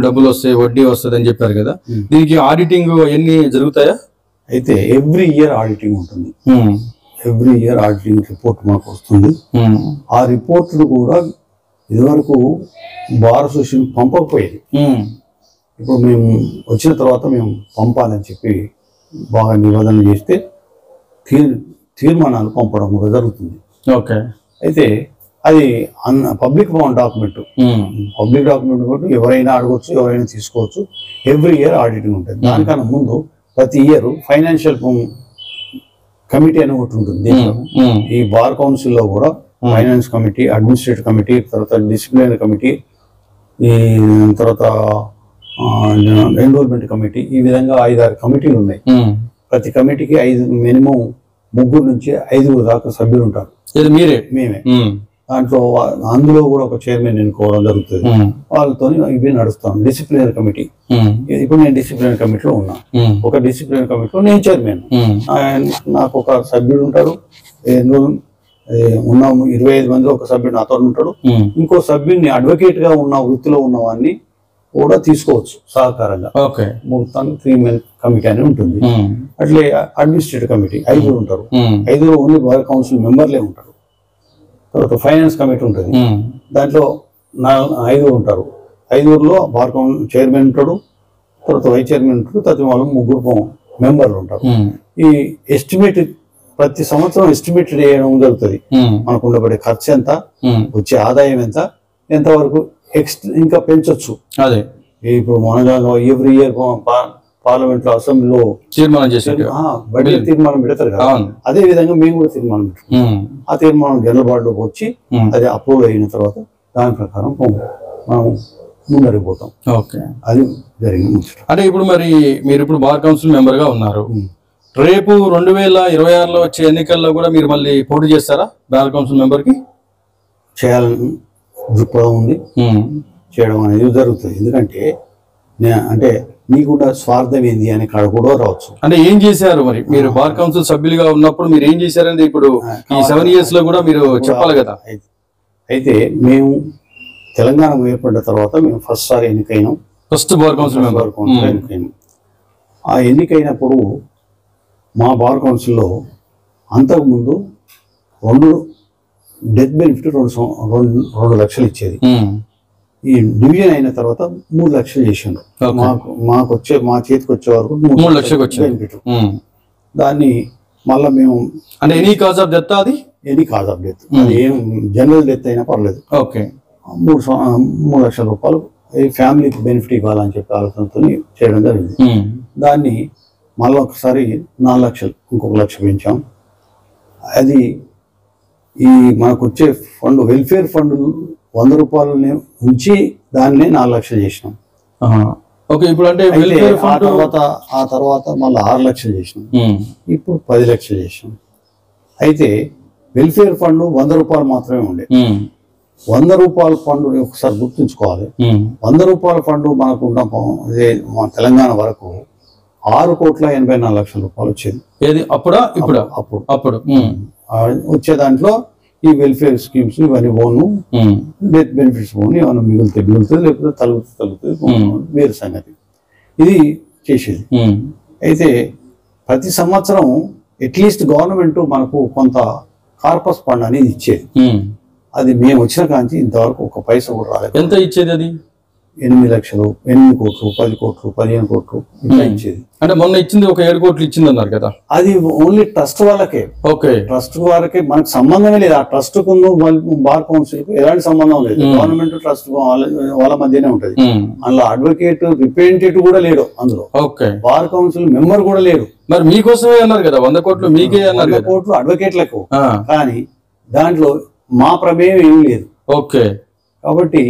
[SPEAKER 1] డబ్బులు వస్తాయి, వడ్డీ వస్తుంది అని చెప్పారు కదా, దీనికి ఆడిటింగ్ ఎన్ని జరుగుతాయా?
[SPEAKER 2] అయితే ఎవ్రీ ఇయర్ ఆడిటింగ్ ఉంటుంది. ఎవ్రీ ఇయర్ ఆడిటింగ్ రిపోర్ట్ మాకు వస్తుంది. ఆ రిపోర్ట్ కూడా ఇదివరకు బార్ అసోసియేషన్ పంపకపోయేది. ఇప్పుడు మేము వచ్చిన తర్వాత మేము పంపాలని చెప్పి బాగా నివేదన చేస్తే తీర్మానాలు పంపడం కూడా జరుగుతుంది. అయితే అది పబ్లిక్ డాక్యుమెంట్. పబ్లిక్ డాక్యుమెంట్ కూడా ఎవరైనా అడగొచ్చు, ఎవరైనా తీసుకోవచ్చు. ఎవ్రీ ఇయర్ ఆడిటింగ్ ఉంటుంది. దానికన్నా ముందు ప్రతి ఇయర్ ఫైనాన్షియల్ కమిటీ అని ఒకటి ఉంటుంది. ఈ బార్ కౌన్సిల్లో కూడా ఫైనాన్స్ కమిటీ, అడ్మినిస్ట్రేటివ్ కమిటీ, తర్వాత డిసిప్లినరీ కమిటీ, ఈ తర్వాత ఎన్రోల్మెంట్ కమిటీ, ఈ విధంగా 5-6 కమిటీలు ఉన్నాయి. ప్రతి కమిటీకి మినిమం 3 నుంచి 5 దాకా సభ్యులు ఉంటారు. మేమే దాంట్లో అందులో కూడా ఒక చైర్మన్ ఎన్నుకోవడం జరుగుతుంది. వాళ్ళతో ఇవి నడుస్తాం. డిసిప్లినరీ కమిటీ, ఇప్పుడు నేను డిసిప్లినరీ కమిటీలో ఉన్నా. ఒక డిసిప్లినరీ కమిటీలో నేను చైర్మన్. నాకు ఒక సభ్యుడు ఉంటాడు, ఉన్న 25 మంది ఒక సభ్యుడు నాతో ఉంటాడు. ఇంకో సభ్యుడిని అడ్వకేట్ గా ఉన్న వృత్తిలో ఉన్న వాడిని కూడా తీసుకోవచ్చు సహకారంగా. మొత్తానికి 3 మెన్ కమిటీ అని ఉంటుంది. అట్లే అడ్మినిస్ట్రేటివ్ కమిటీ 5 ఉంటారు. 5 ఓన్లీ బార్ కౌన్సిల్ మెంబర్లే ఉంటారు. తర్వాత ఫైనాన్స్ కమిటీ ఉంటుంది, దాంట్లో 5 ఉంటారు. 5లో బార్ కౌన్సిల్ చైర్మన్ ఉంటాడు, తర్వాత వైస్ చైర్మన్ ఉంటాడు, తర్వాత వాళ్ళు 3 మెంబర్లు ఉంటారు. ఈ ఎస్టిమేట్ ప్రతి సంవత్సరం ఎస్టిమేట్ చేయడం జరుగుతుంది. మనకు ఉండబడే ఖర్చు ఎంత, వచ్చే ఆదాయం ఎంత, ఎంతవరకు ఇంకా పెంచొచ్చు.
[SPEAKER 1] అదే
[SPEAKER 2] ఇప్పుడు మన ఎవ్రీ ఇయర్ పార్లమెంట్ లో అసెంబ్లీలో
[SPEAKER 1] తీర్మానం చేశారు,
[SPEAKER 2] బడ్జెట్ తీర్మానం పెడతారు కదా, అదే విధంగా మేము కూడా తీర్మానం పెట్టుకున్నాం. ఆ తీర్మానం జనరల్ బాడీలోకి వచ్చి అది అప్రూవ్ అయిన తర్వాత దాని ప్రకారం మనం ముందరికి పోతాం. అది జరిగింది.
[SPEAKER 1] అంటే ఇప్పుడు మరి మీరు ఇప్పుడు బార్ కౌన్సిల్ మెంబర్ గా ఉన్నారు. రేపు 2026లో వచ్చే ఎన్నికల్లో కూడా మీరు మళ్ళీ పోటీ చేస్తారా బార్ కౌన్సిల్ మెంబర్ కి?
[SPEAKER 2] చేయాలని దృక్పథం ఉంది, చేయడం అనేది జరుగుతుంది. ఎందుకంటే అంటే మీకున్న స్వార్థం ఏంది అని కాడ కూడా రావచ్చు.
[SPEAKER 1] అంటే ఏం చేశారు మరి మీరు బార్ కౌన్సిల్ సభ్యులుగా ఉన్నప్పుడు మీరు ఏం చేశారని ఇప్పుడు ఈ 7 years లో కూడా మీరు చెప్పాలి కదా.
[SPEAKER 2] అయితే మేము తెలంగాణ ఏర్పడిన తర్వాత మేము ఫస్ట్ సారి ఎన్నికైనాం.
[SPEAKER 1] ఫస్ట్ బార్ కౌన్సిల్ మెంబర్
[SPEAKER 2] ఎన్నికైనాం. ఆ ఎన్నికైనప్పుడు మా బార్ కౌన్సిల్లో అంతకుముందు 2 డెత్ బెనిఫిట్ 2 లక్షలు ఇచ్చేది. ఈ డివిజన్ అయిన తర్వాత 3 లక్షలు చేసిండు. మా చేతికి వచ్చే వరకు
[SPEAKER 1] 3 లక్షలకు
[SPEAKER 2] బెనిఫిట్. దాన్ని మళ్ళీ మేము
[SPEAKER 1] అంటే ఎనీ కాజ్ ఆఫ్ డెత్, అది
[SPEAKER 2] ఎనీ కాజ్ ఆఫ్ డెత్, అది ఏం జనరల్ డెత్ అయినా పర్లేదు.
[SPEAKER 1] ఓకే,
[SPEAKER 2] 3 లక్షల రూపాయలు ఫ్యామిలీకి బెనిఫిట్ ఇవ్వాలని చెప్పి ఆలోచనతో చేయడం జరిగింది. దాన్ని మళ్ళీ ఒకసారి 4 లక్షలు, ఇంకొక 1 లక్ష పెంచాం. అది ఈ మనకు వచ్చే ఫండ్ వెల్ఫేర్ ఫండ్ 100 రూపాయలని ఉంచి దాన్నే 4 లక్షలు చేసినాం.
[SPEAKER 1] ఓకే, ఇప్పుడు అంటే
[SPEAKER 2] ఆ తర్వాత మళ్ళీ 6 లక్షలు చేసినాం. ఇప్పుడు 10 లక్షలు చేసినాం. అయితే వెల్ఫేర్ ఫండ్ 100 రూపాయలు మాత్రమే ఉండే. 100 రూపాయల ఫండ్ ఒకసారి గుర్తుంచుకోవాలి. 100 రూపాయల ఫండ్ మనకు ఉన్న మన తెలంగాణ వరకు 6,84,00,000 రూపాయలు వచ్చేది.
[SPEAKER 1] ఏది అప్పుడా ఇప్పుడా? అప్పుడు
[SPEAKER 2] వచ్చే దాంట్లో ఈ వెల్ఫేర్ స్కీమ్స్ ఇవన్నీ పోను, డెత్ బెనిఫిట్స్ పోను, ఏమైనా మిగులుతుంది లేకపోతే తగ్గుతుంది వేరే సంగతి. ఇది చేసేది. అయితే ప్రతి సంవత్సరం అట్లీస్ట్ గవర్నమెంట్ మనకు కొంత కార్పస్ ఫండ్ అనేది ఇచ్చేది. అది మేము వచ్చిన కాంచి ఇంతవరకు 1 పైసా కూడా రాలేదు.
[SPEAKER 1] ఎంత ఇచ్చేది? అది
[SPEAKER 2] 8 లక్షలు, 8 కోట్లు, 10 కోట్లు, 15 కోట్లు ఇట్లా ఇచ్చేది.
[SPEAKER 1] అంటే మొన్న ఇచ్చింది ఒక 7 కోట్లు ఇచ్చింది అన్నారు కదా.
[SPEAKER 2] అది ఓన్లీ ట్రస్ట్ వాళ్ళకే.
[SPEAKER 1] ఓకే,
[SPEAKER 2] ట్రస్ట్ వారికి మనకు సంబంధమే లేదు. ఆ ట్రస్ట్ కు బార్ కౌన్సిల్ కు ఎలాంటి సంబంధం లేదు. గవర్నమెంట్ ట్రస్ట్ వాళ్ళ మధ్యనే ఉంటది. అందులో అడ్వకేట్ రిప్రజెంటేటివ్ కూడా లేడు అందులో.
[SPEAKER 1] ఓకే,
[SPEAKER 2] బార్ కౌన్సిల్ మెంబర్ కూడా లేడు.
[SPEAKER 1] మరి మీకోసమే అన్నారు కదా 100 కోట్లు మీకే అన్నారు.
[SPEAKER 2] 100 కోట్లు అడ్వకేట్లకు, కానీ దాంట్లో మా ప్రమేయం ఏం లేదు.
[SPEAKER 1] ఓకే,
[SPEAKER 2] కాబట్టి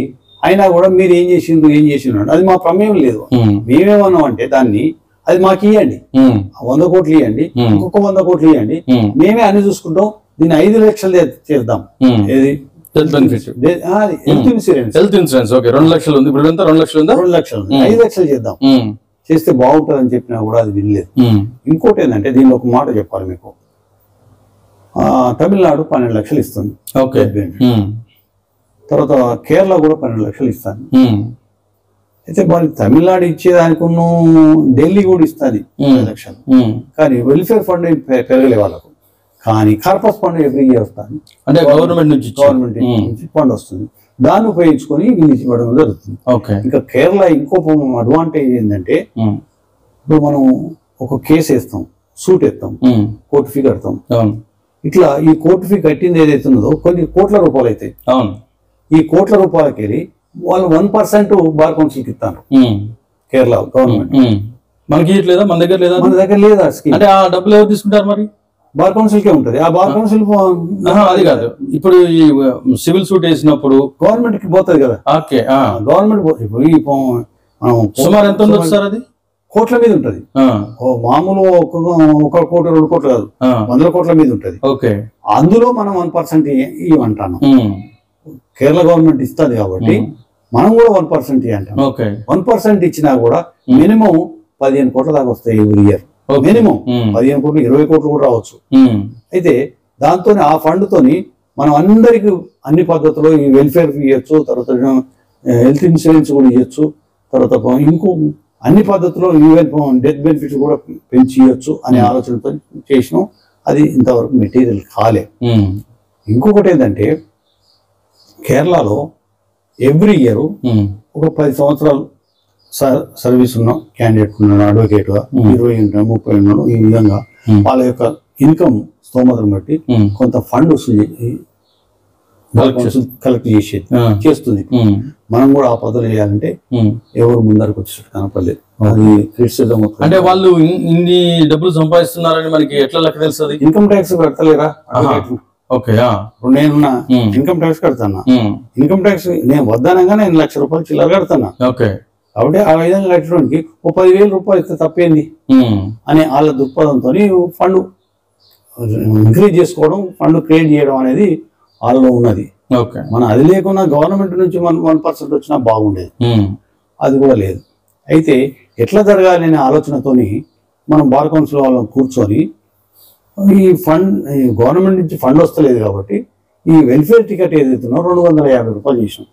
[SPEAKER 2] అయినా కూడా మీరు ఏం చేసిండ్రు అది మా ప్రమేయం లేదు. మేమేమన్నాం అంటే దాన్ని అది మాకు ఇవ్వండి, 100 కోట్లు ఇవ్వండి, ఇంకొక 100 కోట్లు ఇవ్వండి, మేమే అన్ని చూసుకుంటాం, దీన్ని 5 లక్షలు చేద్దాం. ఏది
[SPEAKER 1] హెల్త్ ఇన్సూరెన్స్. ఓకే, 2 లక్షలు ఉంది ఇప్పుడు. ఎంత 2 లక్షలు ఉందా?
[SPEAKER 2] 2 లక్షలు, 5 లక్షలు చేద్దాం, చేస్తే బాగుంటుంది అని చెప్పినా కూడా అది వినలేదు. ఇంకోటి ఏంటంటే దీనిలో ఒక మాట చెప్పాలి మీకు. తమిళనాడు 12 లక్షలు ఇస్తుంది.
[SPEAKER 1] ఓకే,
[SPEAKER 2] తర్వాత కేరళ కూడా 12 లక్షలు ఇస్తాను. అయితే మరి తమిళనాడు ఇచ్చేదానికి ఢిల్లీ కూడా ఇస్తుంది 10 లక్షలు. కానీ వెల్ఫేర్ ఫండ్ పెరగలే వాళ్ళకు. కానీ కార్పస్ ఫండ్ ఎవ్రీ ఇయర్ వస్తాను, అంటే గవర్నమెంట్ నుంచి ఫండ్ వస్తుంది. దాన్ని ఉపయోగించుకొని వీళ్ళు ఇవ్వడం జరుగుతుంది. ఇంకా కేరళ ఇంకో అడ్వాంటేజ్ ఏంటంటే, ఇప్పుడు మనం ఒక కేసు వేస్తాం, సూట్ వేస్తాం, కోర్టు ఫీ కడతాం. ఇట్లా ఈ కోర్టు ఫీ కట్టింది ఏదైతే ఉన్నదో కొన్ని కోట్ల రూపాయలు అవుతాయి. ఈ కోట్ల రూపాయలకి వెళ్ళి వాళ్ళు 1% బార్ కౌన్సిల్కి ఇస్తారు. కేరళ గవర్నమెంట్
[SPEAKER 1] మనకి లేదా, మన దగ్గర
[SPEAKER 2] లేదా స్కీమ్.
[SPEAKER 1] అంటే ఆ డబ్బులు ఎవరు తీసుకుంటారు? మరి
[SPEAKER 2] బార్ కౌన్సిల్కే ఉంటుంది. ఆ బార్ కౌన్సిల్
[SPEAKER 1] అది కాదు, ఇప్పుడు ఈ సివిల్ సూట్ వేసినప్పుడు
[SPEAKER 2] గవర్నమెంట్ కి పోతుంది కదా.
[SPEAKER 1] ఓకే,
[SPEAKER 2] గవర్నమెంట్
[SPEAKER 1] సుమారు ఎంత ఉండొచ్చు సార్? అది
[SPEAKER 2] కోట్ల మీద ఉంటది. మామూలు 1 కోటి 2 కోట్లు కాదు, 100 కోట్ల మీద ఉంటది.
[SPEAKER 1] ఓకే,
[SPEAKER 2] అందులో మనం 1% ఇవ్వంటాను. కేరళ గవర్నమెంట్ ఇస్తుంది కాబట్టి మనం కూడా 1% ఇవ్వంటాం. 1% ఇచ్చినా కూడా మినిమం 15 కోట్ల దాకా వస్తాయి ఎవ్రీ ఇయర్. మినిమం 15 కోట్లు, 20 కోట్లు కూడా రావచ్చు. అయితే దాంతో ఆ ఫండ్ తోని మనం అందరికి అన్ని పద్ధతుల్లో ఈ వెల్ఫేర్ ఇవ్వచ్చు, తర్వాత హెల్త్ ఇన్సూరెన్స్ కూడా ఇవ్వచ్చు, తర్వాత ఇంకో అన్ని పద్ధతుల్లో ఈవెన్ డెత్ బెనిఫిట్స్ కూడా పెంచి ఇవ్వచ్చు అనే ఆలోచనతో చేసినాం. అది ఇంతవరకు మెటీరియల్ కాలే. ఇంకొకటి ఏంటంటే, కేరళలో ఎవ్రీ ఇయర్ ఒక 10 సంవత్సరాలు సర్వీస్ ఉన్న క్యాండిడేట్ ఉన్నాడు, అడ్వకేట్ గా 20 ఉంటాడు, 30 ఉన్నాడు. ఈ విధంగా వాళ్ళ యొక్క ఇన్కమ్ స్తోమతను బట్టి కొంత ఫండ్ కలెక్ట్ చేస్తుంది. మనం కూడా ఆ పద్ధతులు చేయాలంటే ఎవరు ముందరకు వచ్చేటట్టు కనపడలేదు. అది క్రిటిసిజం.
[SPEAKER 1] అంటే వాళ్ళు ఇన్ని డబ్బులు సంపాదిస్తున్నారని మనకి ఎట్లా లెక్క తెలుస్తుంది?
[SPEAKER 2] Income tax కడతలేరా?
[SPEAKER 1] ఓకే,
[SPEAKER 2] ఇప్పుడు నేనున్నా ఇన్కమ్ ట్యాక్స్ కడతానా. ఇన్కమ్ ట్యాక్స్ నేను వద్దనగా నేను 1 లక్ష రూపాయలు చిల్లర కడతానా.
[SPEAKER 1] ఓకే,
[SPEAKER 2] కాబట్టి ఆ విధంగా కట్టడానికి 10,000 రూపాయలు ఇస్తే తప్పేంది అని వాళ్ళ దృక్పథంతో ఫండ్ ఇంక్రీజ్ చేసుకోవడం, ఫండ్ క్రియేట్ చేయడం అనేది వాళ్ళలో ఉన్నది.
[SPEAKER 1] ఓకే.
[SPEAKER 2] మనం అది లేకున్నా గవర్నమెంట్ నుంచి 1% వచ్చినా బాగుండేది, అది కూడా లేదు. అయితే ఎట్లా జరగాలి అనే ఆలోచనతోని మనం బార్ కౌన్సిల్ వాళ్ళని కూర్చొని ఈ గవర్నమెంట్ నుంచి ఫండ్ వస్తలేదు కాబట్టి ఈ వెల్ఫేర్ టికెట్ ఏదైతుందో 250 రూపాయలు చేసినాం.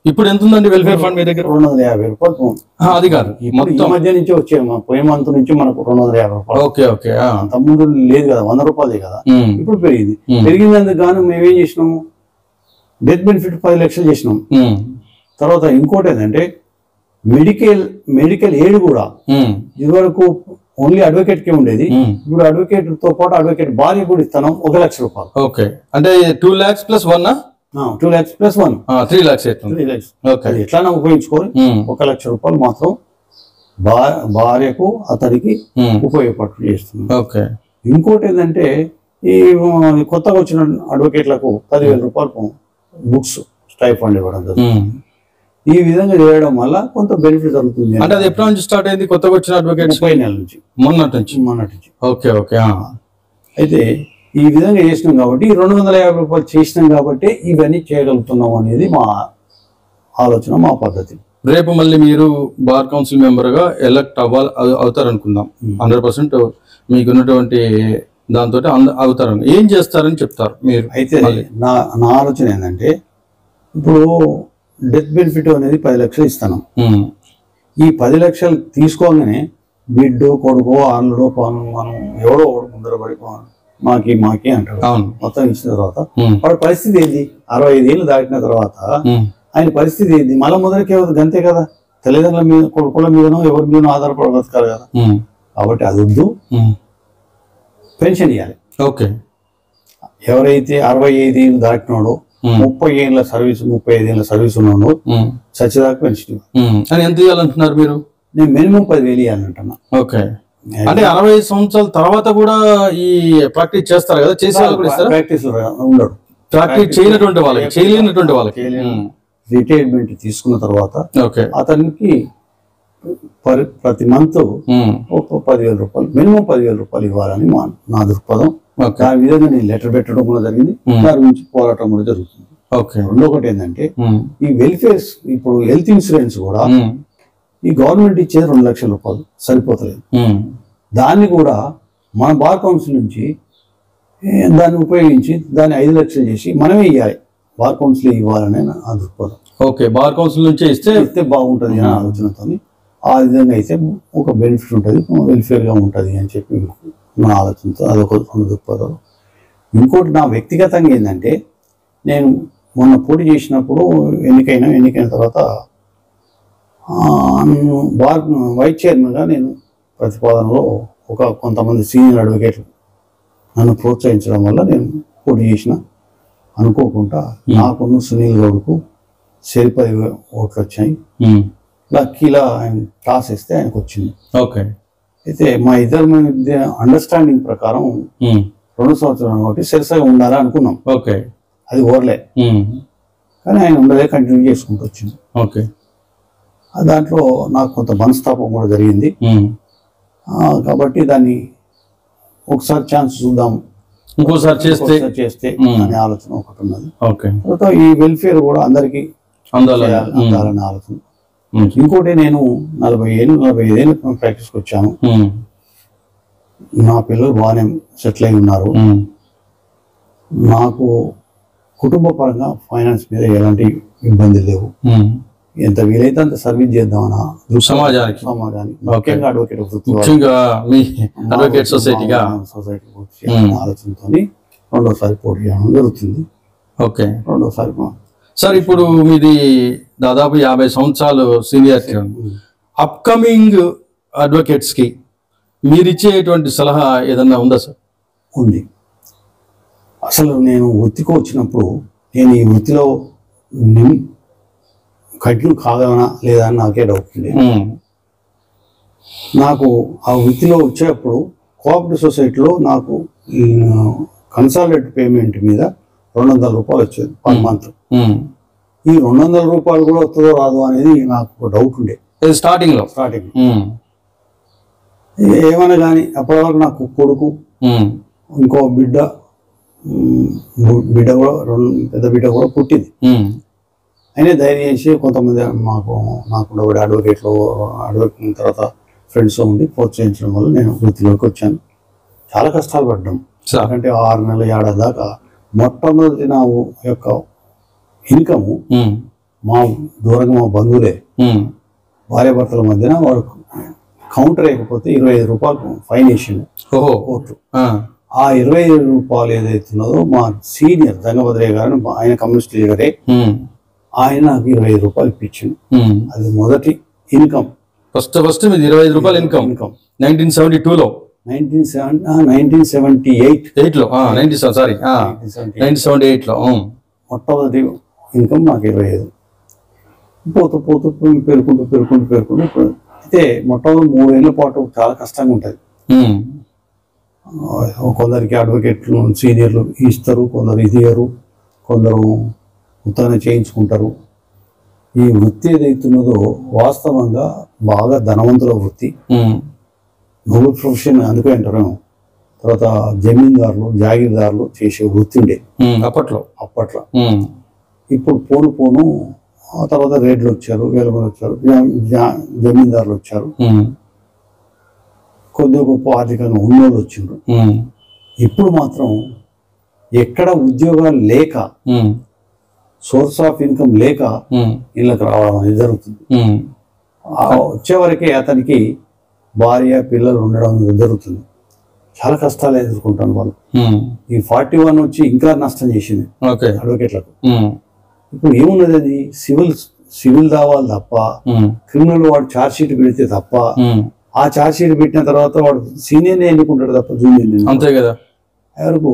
[SPEAKER 1] ఇప్పుడు ఎంత ఉందండి వెల్ఫేర్ ఫండ్ మీ దగ్గర?
[SPEAKER 2] 250 రూపాయలు. అది కాదు, ఇప్పుడు ఈ మధ్య నుంచి వచ్చే పోయే మంత్ నుంచి మనకు 250 రూపాయలు.
[SPEAKER 1] Okay okay.
[SPEAKER 2] అంతకుముందు లేదు కదా, 100 రూపాయలే కదా. ఇప్పుడు పెరిగింది. పెరిగినందుకు గాను మేమేం చేసినాము, డెత్ బెనిఫిట్ 10 లక్షలు చేసినాం. తర్వాత ఇంకోటి ఏంటంటే మెడికల్ ఎయిడ్ కూడా ఇదివరకు ఓన్లీ అడ్వకేట్ కే ఉండేది, ఇప్పుడు అడ్వకేట్ తో పాటు అడ్వకేట్ భార్య కూడా ఇస్తాను 1 లక్ష రూపాయలు.
[SPEAKER 1] ఓకే, అంటే 2 lakhs plus 1
[SPEAKER 2] 2 lakhs plus 1
[SPEAKER 1] 3 lakhs.
[SPEAKER 2] 3 lakhs. అది ఎట్లా ఉపయోగించుకోవాలి. 1 లక్ష రూపాయలు మాత్రం భార్యకు అతనికి ఉపయోగపట్టు చేస్తుంది.
[SPEAKER 1] ఓకే.
[SPEAKER 2] ఇంకోటి ఏంటంటే ఈ కొత్తగా వచ్చిన అడ్వకేట్లకు 10,000 రూపాయలు బుక్స్ స్టైఫండ్ ఇవ్వడం జరుగుతుంది. ఈ విధంగా చేయడం వల్ల కొంత బెనిఫిట్ జరుగుతుంది.
[SPEAKER 1] అంటే అది ఎప్పటి నుంచి స్టార్ట్ అయింది? కొత్తగా వచ్చిన అడ్వకేట్స్
[SPEAKER 2] 30 నెలల నుంచి, మొన్నటి నుంచి.
[SPEAKER 1] Okay okay.
[SPEAKER 2] అయితే ఈ విధంగా చేసినాం కాబట్టి 250 రూపాయలు చేసినాం కాబట్టి ఇవన్నీ చేయగలుగుతున్నాం అనేది మా ఆలోచన, మా పద్ధతి.
[SPEAKER 1] రేపు మళ్ళీ మీరు బార్ కౌన్సిల్ మెంబర్ గా ఎలక్ట్ అవుతారనుకుందాం. 100% మీకున్నటువంటి దాంతో అవుతారని ఏం చేస్తారని చెప్తారు మీరు?
[SPEAKER 2] అయితే నా ఆలోచన ఏంటంటే, ఇప్పుడు డెత్ బెనిఫిట్ అనేది 10 లక్షలు ఇస్తాను. ఈ 10 లక్షలు తీసుకోగానే బిడ్డు కొడుకో అల్లుడో మనం ఎవడో ముందర పడి మాకి అంటాడు. మొత్తం ఇచ్చిన తర్వాత వాడి పరిస్థితి ఏంది? 65 ఏళ్ళు దాటిన తర్వాత ఆయన పరిస్థితి ఏంది? మళ్ళీ మొదలకే గంతే కదా, తల్లిదండ్రుల మీద కొడుకుల మీదనో ఎవరి మీద ఆధారపడి బతకాలి కదా. కాబట్టి అది వద్దు, పెన్షన్ ఇవ్వాలి.
[SPEAKER 1] ఓకే.
[SPEAKER 2] ఎవరైతే 65 ఏళ్ళు దాటినాడో 30 ఏళ్ళ సర్వీస్ 35 ఏళ్ళ సర్వీస్ ఉన్నాడో చచ్చేదాకా పెన్షన్
[SPEAKER 1] అని ఎంత ఇవ్వాలంటున్నారు మీరు?
[SPEAKER 2] నేను మినిమం 10,000 ఇవ్వాలంటున్నా.
[SPEAKER 1] ఓకే. అంటే 65 సంవత్సరాల తర్వాత కూడా ఈ ప్రాక్టీస్ చేస్తారు కదా, చేసే వాళ్ళు కూడా ఇస్తారా?
[SPEAKER 2] ప్రాక్టీస్ ఉండడు, ప్రాక్టీస్
[SPEAKER 1] చేయనటువంటి వాళ్ళకి, చేయలేనటువంటి వాళ్ళకి
[SPEAKER 2] రిటైర్మెంట్ తీసుకున్న తర్వాత అతనికి ప్రతి మంత్ 10,000 రూపాయలు, మినిమం 10,000 రూపాయలు ఇవ్వాలని నా దృక్పథం. ఆ విధంగా నేను లెటర్ పెట్టడం కూడా జరిగింది, దాని గురించి పోరాటం కూడా జరుగుతుంది. రెండొకటి ఏంటంటే, ఈ వెల్ఫేర్ ఇప్పుడు హెల్త్ ఇన్సూరెన్స్ కూడా ఈ గవర్నమెంట్ ఇచ్చేది 2 లక్షల రూపాయలు సరిపోతలేదు. దాన్ని కూడా మన బార్ కౌన్సిల్ నుంచి దాన్ని ఉపయోగించి దాన్ని 5 లక్షలు చేసి మనమే ఇవ్వాలి, బార్ కౌన్సిల్ ఇవ్వాలని నా దృక్పథం.
[SPEAKER 1] ఓకే, బార్ కౌన్సిల్ నుంచి ఇస్తే
[SPEAKER 2] బాగుంటుంది అనే ఆలోచనతో ఆ విధంగా అయితే ఒక బెనిఫిట్ ఉంటుంది, వెల్ఫేర్గా ఉంటుంది అని చెప్పి నా ఆలోచనతో అదొక దృక్పథం. ఇంకోటి నా వ్యక్తిగతంగా ఏంటంటే, నేను మొన్న పోటీ చేసినప్పుడు ఎన్నికైన తర్వాత వైస్ చైర్మన్గా నేను ప్రతిపాదనలో కొంతమంది సీనియర్ అడ్వకేట్లు నన్ను ప్రోత్సహించడం వల్ల నేను పోటీ చేసిన. అనుకోకుండా నాకున్న సునీల్ గౌడ్కు 10 ఓట్లు వచ్చాయి. లక్కీలా ఆయన టాస్ ఇస్తే ఆయనకు వచ్చింది.
[SPEAKER 1] ఓకే.
[SPEAKER 2] అయితే మా ఇద్దరి మధ్య అండర్స్టాండింగ్ ప్రకారం 2 సంవత్సరాలు కాబట్టి సరిసగా ఉండాలి అనుకున్నాం.
[SPEAKER 1] ఓకే.
[SPEAKER 2] అది ఓర్లే, కానీ ఆయన ఉండలే, కంటిన్యూ చేసుకుంటూ వచ్చింది.
[SPEAKER 1] ఓకే.
[SPEAKER 2] దాంట్లో నాకు కొంత మనస్తాపం కూడా జరిగింది. కాబట్టి దాన్ని ఒకసారి ఛాన్స్ చూద్దాం,
[SPEAKER 1] ఇంకోసారి
[SPEAKER 2] చేస్తే అనే ఆలోచన ఒకటి ఉన్నది.
[SPEAKER 1] తర్వాత
[SPEAKER 2] ఈ వెల్ఫేర్ కూడా అందరికీ అందాలనే ఆలోచన. ఇంకోటి, నేను 45 ఏళ్ళు ప్రాక్టీస్కి వచ్చాను. నా పిల్లలు బాగానే సెటిల్ అయి ఉన్నారు. నాకు కుటుంబ పరంగా ఫైనాన్స్ మీద ఎలాంటి ఇబ్బంది లేవు. ఎంత వీలైతే అంత సర్వీస్ చేద్దామన్నా సమాజానికి, ముఖ్యంగా అడ్వకేట్ సొసైటీ ఆలోచనతో రెండోసారి పోటీ చేయడం జరుగుతుంది.
[SPEAKER 1] ఓకే.
[SPEAKER 2] రెండోసారి
[SPEAKER 1] సార్, ఇప్పుడు మీది దాదాపు 50 సంవత్సరాలు సీనియారిటీ. అప్కమింగ్ అడ్వకేట్స్ కి మీరు ఇచ్చేటువంటి సలహా ఏదన్నా ఉందా సార్?
[SPEAKER 2] ఉంది. అసలు నేను వృత్తికి వచ్చినప్పుడు నేను ఈ వృత్తిలో కంటిన్యూ కాగలనా లేదా అని నాకే డౌట్ ఉంది. నాకు ఆ వృత్తిలో వచ్చేటప్పుడు కోఆపరేటివ్ సొసైటీలో నాకు కన్సాలిడేట్ పేమెంట్ మీద 200 రూపాయలు వచ్చేది పర్ మంత్. ఈ 200 రూపాయలు కూడా వస్తుందో రాదు అనేది నాకు డౌట్ ఉండే స్టార్టింగ్. ఏమైనా కానీ అప్పటి వరకు నాకు కొడుకు, ఇంకో బిడ్డ బిడ్డ కూడా పెద్ద బిడ్డ కూడా పుట్టింది. అయినా ధైర్యం చేసి కొంతమంది నాకు కూడా అడ్వకేట్ తర్వాత ఫ్రెండ్స్ ఉండి ప్రోత్సహించడం వల్ల నేను వృత్తిలోకి వచ్చాను. చాలా కష్టాలు పడ్డాం. ఎందుకంటే 6 నెలల ఏడాది దాకా మొట్టమొదటి నా యొక్క ఇన్కము దూరంగా మా బంధువులే భార్య భర్తల మధ్యన వాడు కౌంటర్ అయిపోతే 25 రూపాయలు ఫైన్ వేసిండు కోర్టు. ఆ 25 రూపాయలు ఏదైతున్నదో మా సీనియర్ దంగభద్రయ్య గారు, ఆయన కమ్యూనిస్ట్ లీడరే, ఆయన నాకు 25 రూపాయలు ఇప్పించిండు. అది మొదటి ఇన్కమ్.
[SPEAKER 1] ఫస్ట్ మీది 25 రూపాయలు ఇన్కమ్ 1972లో 1978లో
[SPEAKER 2] మొట్టమొదటి ఇన్కమ్ నాకు 25. పోతూ పేరుకుంటూ అయితే మొట్టమొదటి 3 ఏళ్ల పాటు చాలా కష్టంగా ఉంటుంది. కొందరికి అడ్వకేట్లు సీనియర్లు ఇస్తారు, కొందరు ఇదియరు, కొందరు ఉత్తరాన్ని చేయించుకుంటారు. ఈ వృత్తి ఏదైతున్నదో వాస్తవంగా బాగా ధనవంతుల వృత్తి, నోబెల్ ప్రొఫెషన్ అందుకే అంటారు. తర్వాత జమీందారులు జాగీర్దారులు చేసే వృత్తి ఉండే అప్పట్లో. ఇప్పుడు పోను ఆ తర్వాత రేడ్లు వచ్చారు, వేలుగులు వచ్చారు, జమీందారులు వచ్చారు, కొద్దిగా గొప్ప ఆర్థికంగా ఉన్నోళ్ళు వచ్చిండ్రు. ఇప్పుడు మాత్రం ఎక్కడ ఉద్యోగాలు లేక, సోర్స్ ఆఫ్ ఇన్కమ్ లేక ఇళ్ళకి రావడం అనేది జరుగుతుంది. వచ్చేవరకే అతనికి భార్య పిల్లలు ఉండడం జరుగుతుంది. చాలా కష్టాలు ఎదుర్కొంటాను వాళ్ళు. ఈ 41 వచ్చి ఇంకా నష్టం చేసింది అడ్వకేట్లకు. ఇప్పుడు ఏమున్నది, అది సివిల్ దావాలి తప్ప, క్రిమినల్ వాడు ఛార్జ్ షీట్ పెడితే తప్ప, ఆ ఛార్జ్ షీట్ పెట్టిన తర్వాత వాడు సీనియర్ని ఎన్నుకుంటాడు తప్ప జూనియర్ అంతే కదా. ఎవరికి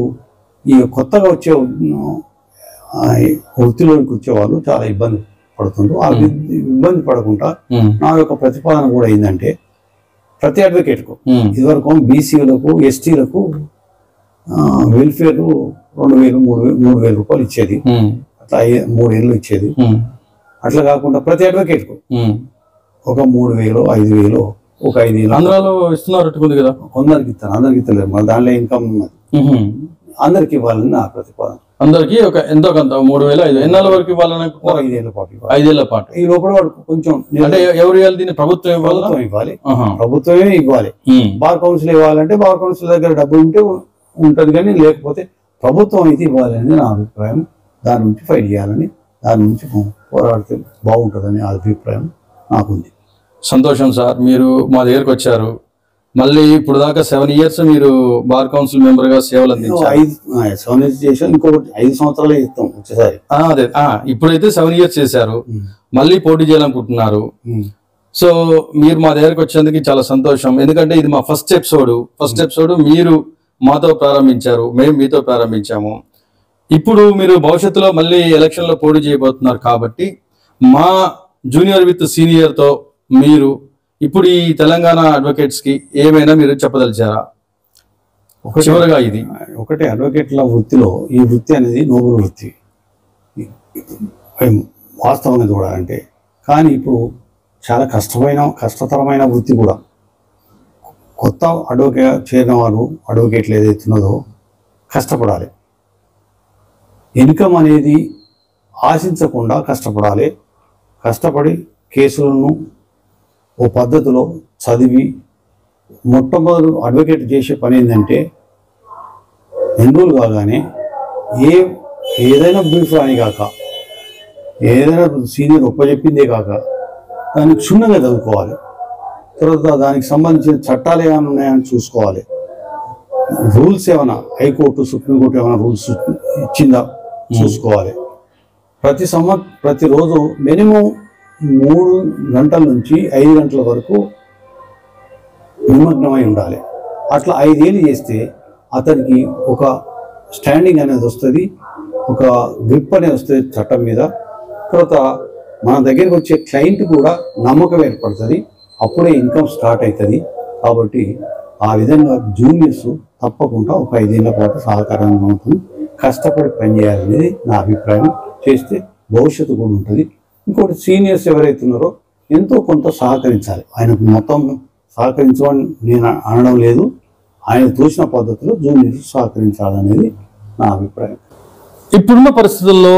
[SPEAKER 2] ఈ కొత్తగా వచ్చే వృత్తిలోకి వచ్చే వాళ్ళు చాలా ఇబ్బంది పడుతుండ్రు. ఆ ఇబ్బంది పడకుండా నా యొక్క ప్రతిపాదన కూడా ఏంటంటే, ప్రతి అడ్వకేట్కు ఇదివరకు బీసీలకు ఎస్టీలకు వెల్ఫేర్ 2,000-3,000 రూపాయలు ఇచ్చేది, అట్లా 3 ఏళ్ళు ఇచ్చేది. అట్లా కాకుండా ప్రతి అడ్వకేట్కు ఒక 3,000, 5,000, ఒక 5 ఏళ్ళు
[SPEAKER 1] ఆంధ్రాలో ఇస్తున్నారు కదా.
[SPEAKER 2] కొందరికి ఇస్తాను, అందరికి ఇస్తలేదు. మన దాంట్లో ఇన్కమ్ ఉన్నది, అందరికి ఇవ్వాలని నా ప్రతిపాదన.
[SPEAKER 1] అందరికి ఒక ఎంతో కొంత 3,000, 5,000 ఎన్నాళ్ళ వరకు ఇవ్వాలని
[SPEAKER 2] 5 ఏళ్ల పాటు. ఈ లోపల వాడు కొంచెం
[SPEAKER 1] అంటే ఎవరు ఇవ్వాలి, దీన్ని ప్రభుత్వం ఇవ్వాలి,
[SPEAKER 2] ప్రభుత్వమే ఇవ్వాలి. బార్ కౌన్సిల్ ఇవ్వాలంటే బార్ కౌన్సిల్ దగ్గర డబ్బు ఉంటే ఉంటది, కానీ లేకపోతే ప్రభుత్వం అయితే ఇవ్వాలి అనేది నా అభిప్రాయం. దాని నుంచి ఫైట్ చేయాలని, దాని నుంచి పోరాడితే బాగుంటుందని అభిప్రాయం నాకుంది.
[SPEAKER 1] సంతోషం సార్, మీరు మా దగ్గరకు వచ్చారు. మళ్ళీ ఇప్పుడు దాకా 7 years మీరు బార్ కౌన్సిల్ మెంబర్ గా సేవలు అందించారు.
[SPEAKER 2] 7 years చేసాం, ఇంకొకటి 5 సంవత్సరాలు ఇస్తాం వచ్చేసారి.
[SPEAKER 1] అదే ఇప్పుడైతే 7 years చేశారు, మళ్ళీ పోటీ చేయాలనుకుంటున్నారు. సో మీరు మా దగ్గరకు వచ్చేందుకు చాలా సంతోషం. ఎందుకంటే ఇది మా ఫస్ట్ ఎపిసోడ్ మీరు మాతో ప్రారంభించారు, మేము మీతో ప్రారంభించాము. ఇప్పుడు మీరు భవిష్యత్తులో మళ్ళీ ఎలక్షన్ లో పోటీ చేయబోతున్నారు కాబట్టి మా జూనియర్ విత్ సీనియర్ తో మీరు ఇప్పుడు ఈ తెలంగాణ అడ్వకేట్స్ కి ఏమైనా మీరు చెప్పదలిచారా? చివరగా ఇది
[SPEAKER 2] ఒకటే, అడ్వకేట్ల వృత్తిలో ఈ వృత్తి అనేది నోబెల్ వృత్తి వాస్తవంగా చూడాలంటే. కానీ ఇప్పుడు చాలా కష్టతరమైన వృత్తి కూడా. కొత్త అడ్వకేట్ చేరిన వారు అడ్వకేట్లు ఏదైతున్నదో కష్టపడాలి. ఇన్కమ్ అనేది ఆశించకుండా కష్టపడాలి. కష్టపడి కేసులను ఓ పద్ధతిలో చదివి, మొట్టమొదటి అడ్వకేట్ చేసే పని ఏంటంటే ఎన్రోల్ కాగానే ఏదైనా బ్రీఫ్ రాని కాక, ఏదైనా సీనియర్ ఒప్పచెప్పిందే కాక దాన్ని క్షుణ్ణంగా చదువుకోవాలి. తర్వాత దానికి సంబంధించిన చట్టాలు ఏమైనా ఉన్నాయని చూసుకోవాలి. రూల్స్ ఏమైనా హైకోర్టు సుప్రీంకోర్టు ఏమైనా రూల్స్ ఇచ్చిందా చూసుకోవాలి. ప్రతిరోజు మినిమం 3 గంటల నుంచి 5 గంటల వరకు నిమగ్నమై ఉండాలి. అట్లా 5 ఏళ్ళు చేస్తే అతనికి ఒక స్టాండింగ్ అనేది వస్తుంది, ఒక గ్రిప్ అనేది వస్తుంది చట్టం మీద. తర్వాత మన దగ్గరికి వచ్చే క్లయింట్ కూడా నమ్మకం ఏర్పడుతుంది. అప్పుడే ఇన్కమ్ స్టార్ట్ అవుతుంది. కాబట్టి ఆ విధంగా జూనియర్స్ తప్పకుండా ఒక 5 ఏళ్ల పాటు సహకారంగా ఉంటుంది. కష్టపడి పనిచేయాలనేది నా అభిప్రాయం. చేస్తే భవిష్యత్తు కూడా ఉంటుంది. ఇంకోటి, సీనియర్స్ ఎవరైతున్నారో ఎంతో కొంత సహకరించాలి. ఆయనకు మొత్తం సహకరించమని నేను అనడం లేదు, ఆయన తోచిన పద్ధతిలో జూనియర్స్ సహకరించాలనేది నా అభిప్రాయం.
[SPEAKER 1] ఇప్పుడున్న పరిస్థితుల్లో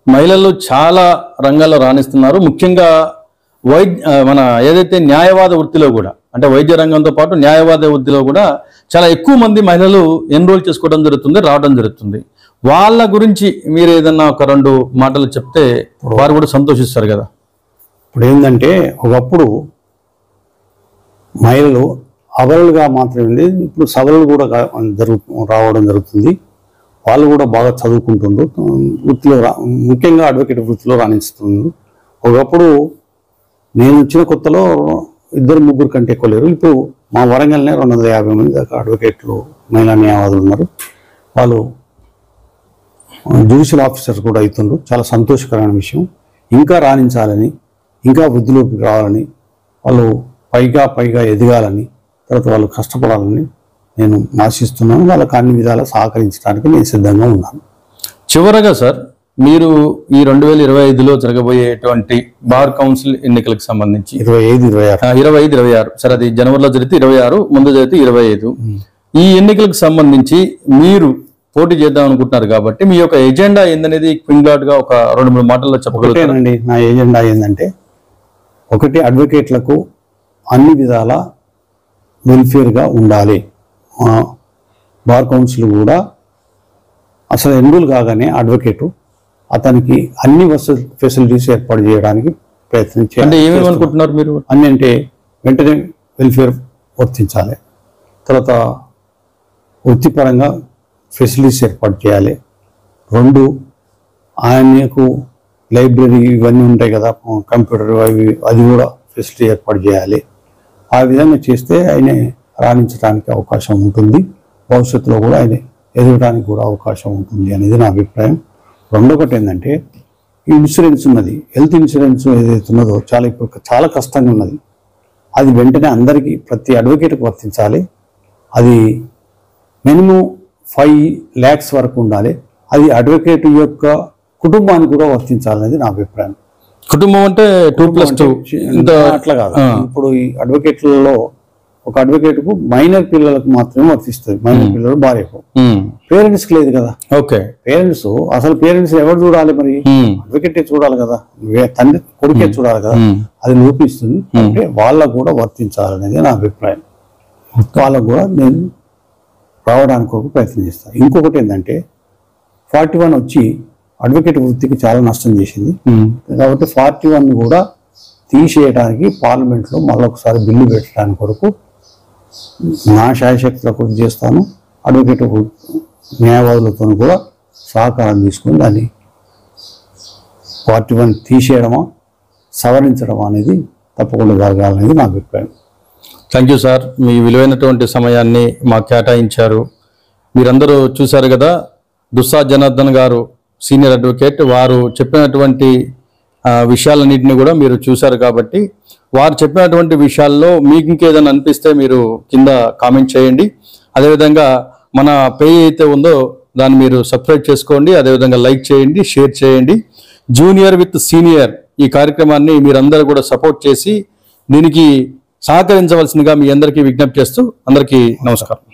[SPEAKER 1] మహిళలు చాలా రంగాల్లో రాణిస్తున్నారు. ముఖ్యంగా మన ఏదైతే న్యాయవాద వృత్తిలో కూడా, అంటే వైద్య రంగంతో పాటు న్యాయవాద వృత్తిలో కూడా చాలా ఎక్కువ మంది మహిళలు ఎన్రోల్ చేసుకోవడం జరుగుతుంది, రావడం జరుగుతుంది. వాళ్ళ గురించి మీరు ఏదన్నా ఒక 2 మాటలు చెప్తే వారు కూడా సంతోషిస్తారు కదా.
[SPEAKER 2] ఇప్పుడు ఏంటంటే ఒకప్పుడు మహిళలు అబలలుగా మాత్రమే, ఇప్పుడు సబలలు కూడా రావడం జరుగుతుంది. వాళ్ళు కూడా బాగా చదువుకుంటుండ్రు, వృత్తిలో ముఖ్యంగా అడ్వకేట్ వృత్తిలో రాణిస్తున్నారు. ఒకప్పుడు నేను వచ్చిన కొత్తలో 2-3 కంటే ఎక్కువ లేరు. ఇప్పుడు మా వరంగల్నే 250 మంది దాకా అడ్వకేట్లు, మహిళా న్యాయవాదులు ఉన్నారు. వాళ్ళు జ్యుడిషియల్ ఆఫీసర్స్ కూడా అవుతుండ్రు. చాలా సంతోషకరమైన విషయం. ఇంకా రాణించాలని, ఇంకా వృద్ధిలోకి రావాలని, వాళ్ళు పైగా ఎదగాలని, తర్వాత వాళ్ళు కష్టపడాలని నేను ఆశిస్తున్నాను. వాళ్ళకి అన్ని విధాలా సహకరించడానికి నేను సిద్ధంగా ఉన్నాను.
[SPEAKER 1] చివరగా సార్, మీరు ఈ 2025లో జరగబోయేటువంటి బార్ కౌన్సిల్ ఎన్నికలకు సంబంధించి 25-26 సరే, అది జనవరిలో జరిగితే 26, ముందు జరిగితే 25, ఈ ఎన్నికలకు సంబంధించి మీరు పోటీ చేద్దాం అనుకుంటున్నారు కాబట్టి మీ యొక్క ఎజెండా ఏందనేది క్విక్ గా ఒక 2-3 మాటల్లో చెప్పగలుగుతారండి?
[SPEAKER 2] నా ఎజెండా ఏంటంటే, ఒకటి, అడ్వకేట్లకు అన్ని విధాల వెల్ఫేర్గా ఉండాలి. బార్ కౌన్సిల్ కూడా అసలు ఎన్రోల్ కాగానే అడ్వకేటు అతనికి అన్ని ఫెసిలిటీస్ ఏర్పాటు చేయడానికి ప్రయత్నం చేయాలి.
[SPEAKER 1] అంటే ఏమేమి అనుకుంటున్నారు మీరు?
[SPEAKER 2] అన్ని అంటే వెంటనే వెల్ఫేర్ వర్తించాలి, తర్వాత వృత్తిపరంగా ఫెసిలిటీస్ ఏర్పాటు చేయాలి. 2, ఆయనకు లైబ్రరీ ఇవన్నీ ఉంటాయి కదా, కంప్యూటర్ అది కూడా ఫెసిలిటీ ఏర్పాటు చేయాలి. ఆ విధంగా చేస్తే ఆయన రాణించడానికి అవకాశం ఉంటుంది, భవిష్యత్తులో కూడా ఆయన ఎదగడానికి కూడా అవకాశం ఉంటుంది అనేది నా అభిప్రాయం. రెండొకటి ఏంటంటే, ఈ ఇన్సూరెన్స్ ఉన్నది, హెల్త్ ఇన్సూరెన్స్ ఏదైతే ఉన్నదో ఇప్పుడు చాలా కష్టంగా ఉన్నది. అది వెంటనే అందరికీ, ప్రతి అడ్వకేట్కి వర్తించాలి. అది మినిమం 5 lakhs వరకు ఉండాలి. అది అడ్వకేట్ యొక్క కుటుంబానికి కూడా వర్తించాలనేది నా అభిప్రాయం.
[SPEAKER 1] కుటుంబం అంటే 2+2
[SPEAKER 2] అట్లా కాదు. ఇప్పుడు ఈ అడ్వకేట్లలో ఒక అడ్వకేట్కు మైనర్ పిల్లలకు మాత్రమే వర్తిస్తుంది. మైనర్ పిల్లలు భార్యకు, పేరెంట్స్కి లేదు కదా.
[SPEAKER 1] ఓకే,
[SPEAKER 2] పేరెంట్స్ ఎవరు చూడాలి మరి? అడ్వకేటే చూడాలి కదా, తండ్రి కొడుకే చూడాలి కదా. అది లోపిస్తుంది. అంటే వాళ్ళకు కూడా వర్తించాలనేది నా అభిప్రాయం. వాళ్ళకు కూడా నేను రావడానికి ఒక ప్రయత్నం చేస్తాను. ఇంకొకటి ఏంటంటే, 41 వచ్చి అడ్వకేట్ వృత్తికి చాలా నష్టం చేసింది. కాబట్టి 41 కూడా తీసేయడానికి పార్లమెంట్లో మళ్ళొకసారి బిల్లు పెట్టడానికి కొరకు నా శాయశక్తుల కృషి చేస్తాను. అడ్వకేట్ న్యాయవాదులతో కూడా సహకారం తీసుకుని దాన్ని 41 తీసేయడమా సవరించడమా అనేది తప్పకుండా జరగాలనేది నా అభిప్రాయం.
[SPEAKER 1] థ్యాంక్ యూ సార్, మీ విలువైనటువంటి సమయాన్ని మాకు కేటాయించారు. మీరందరూ చూశారు కదా, దుస్సా జనార్దన్ గారు సీనియర్ అడ్వకేట్, వారు చెప్పినటువంటి విషయాలన్నింటినీ కూడా మీరు చూశారు. కాబట్టి వారు చెప్పినటువంటి విషయాల్లో మీకు ఇంకేదైనా అనిపిస్తే మీరు కింద కామెంట్ చేయండి. అదేవిధంగా మన పేజ్ అయితే ఉందో దాన్ని మీరు సబ్స్క్రైబ్ చేసుకోండి, అదేవిధంగా లైక్ చేయండి, షేర్ చేయండి. జూనియర్ విత్ సీనియర్ ఈ కార్యక్రమాన్ని మీరందరూ కూడా సపోర్ట్ చేసి దీనికి సహకరించవలసిందిగా మీ అందరికీ విజ్ఞప్తి చేస్తూ అందరికీ నమస్కారం.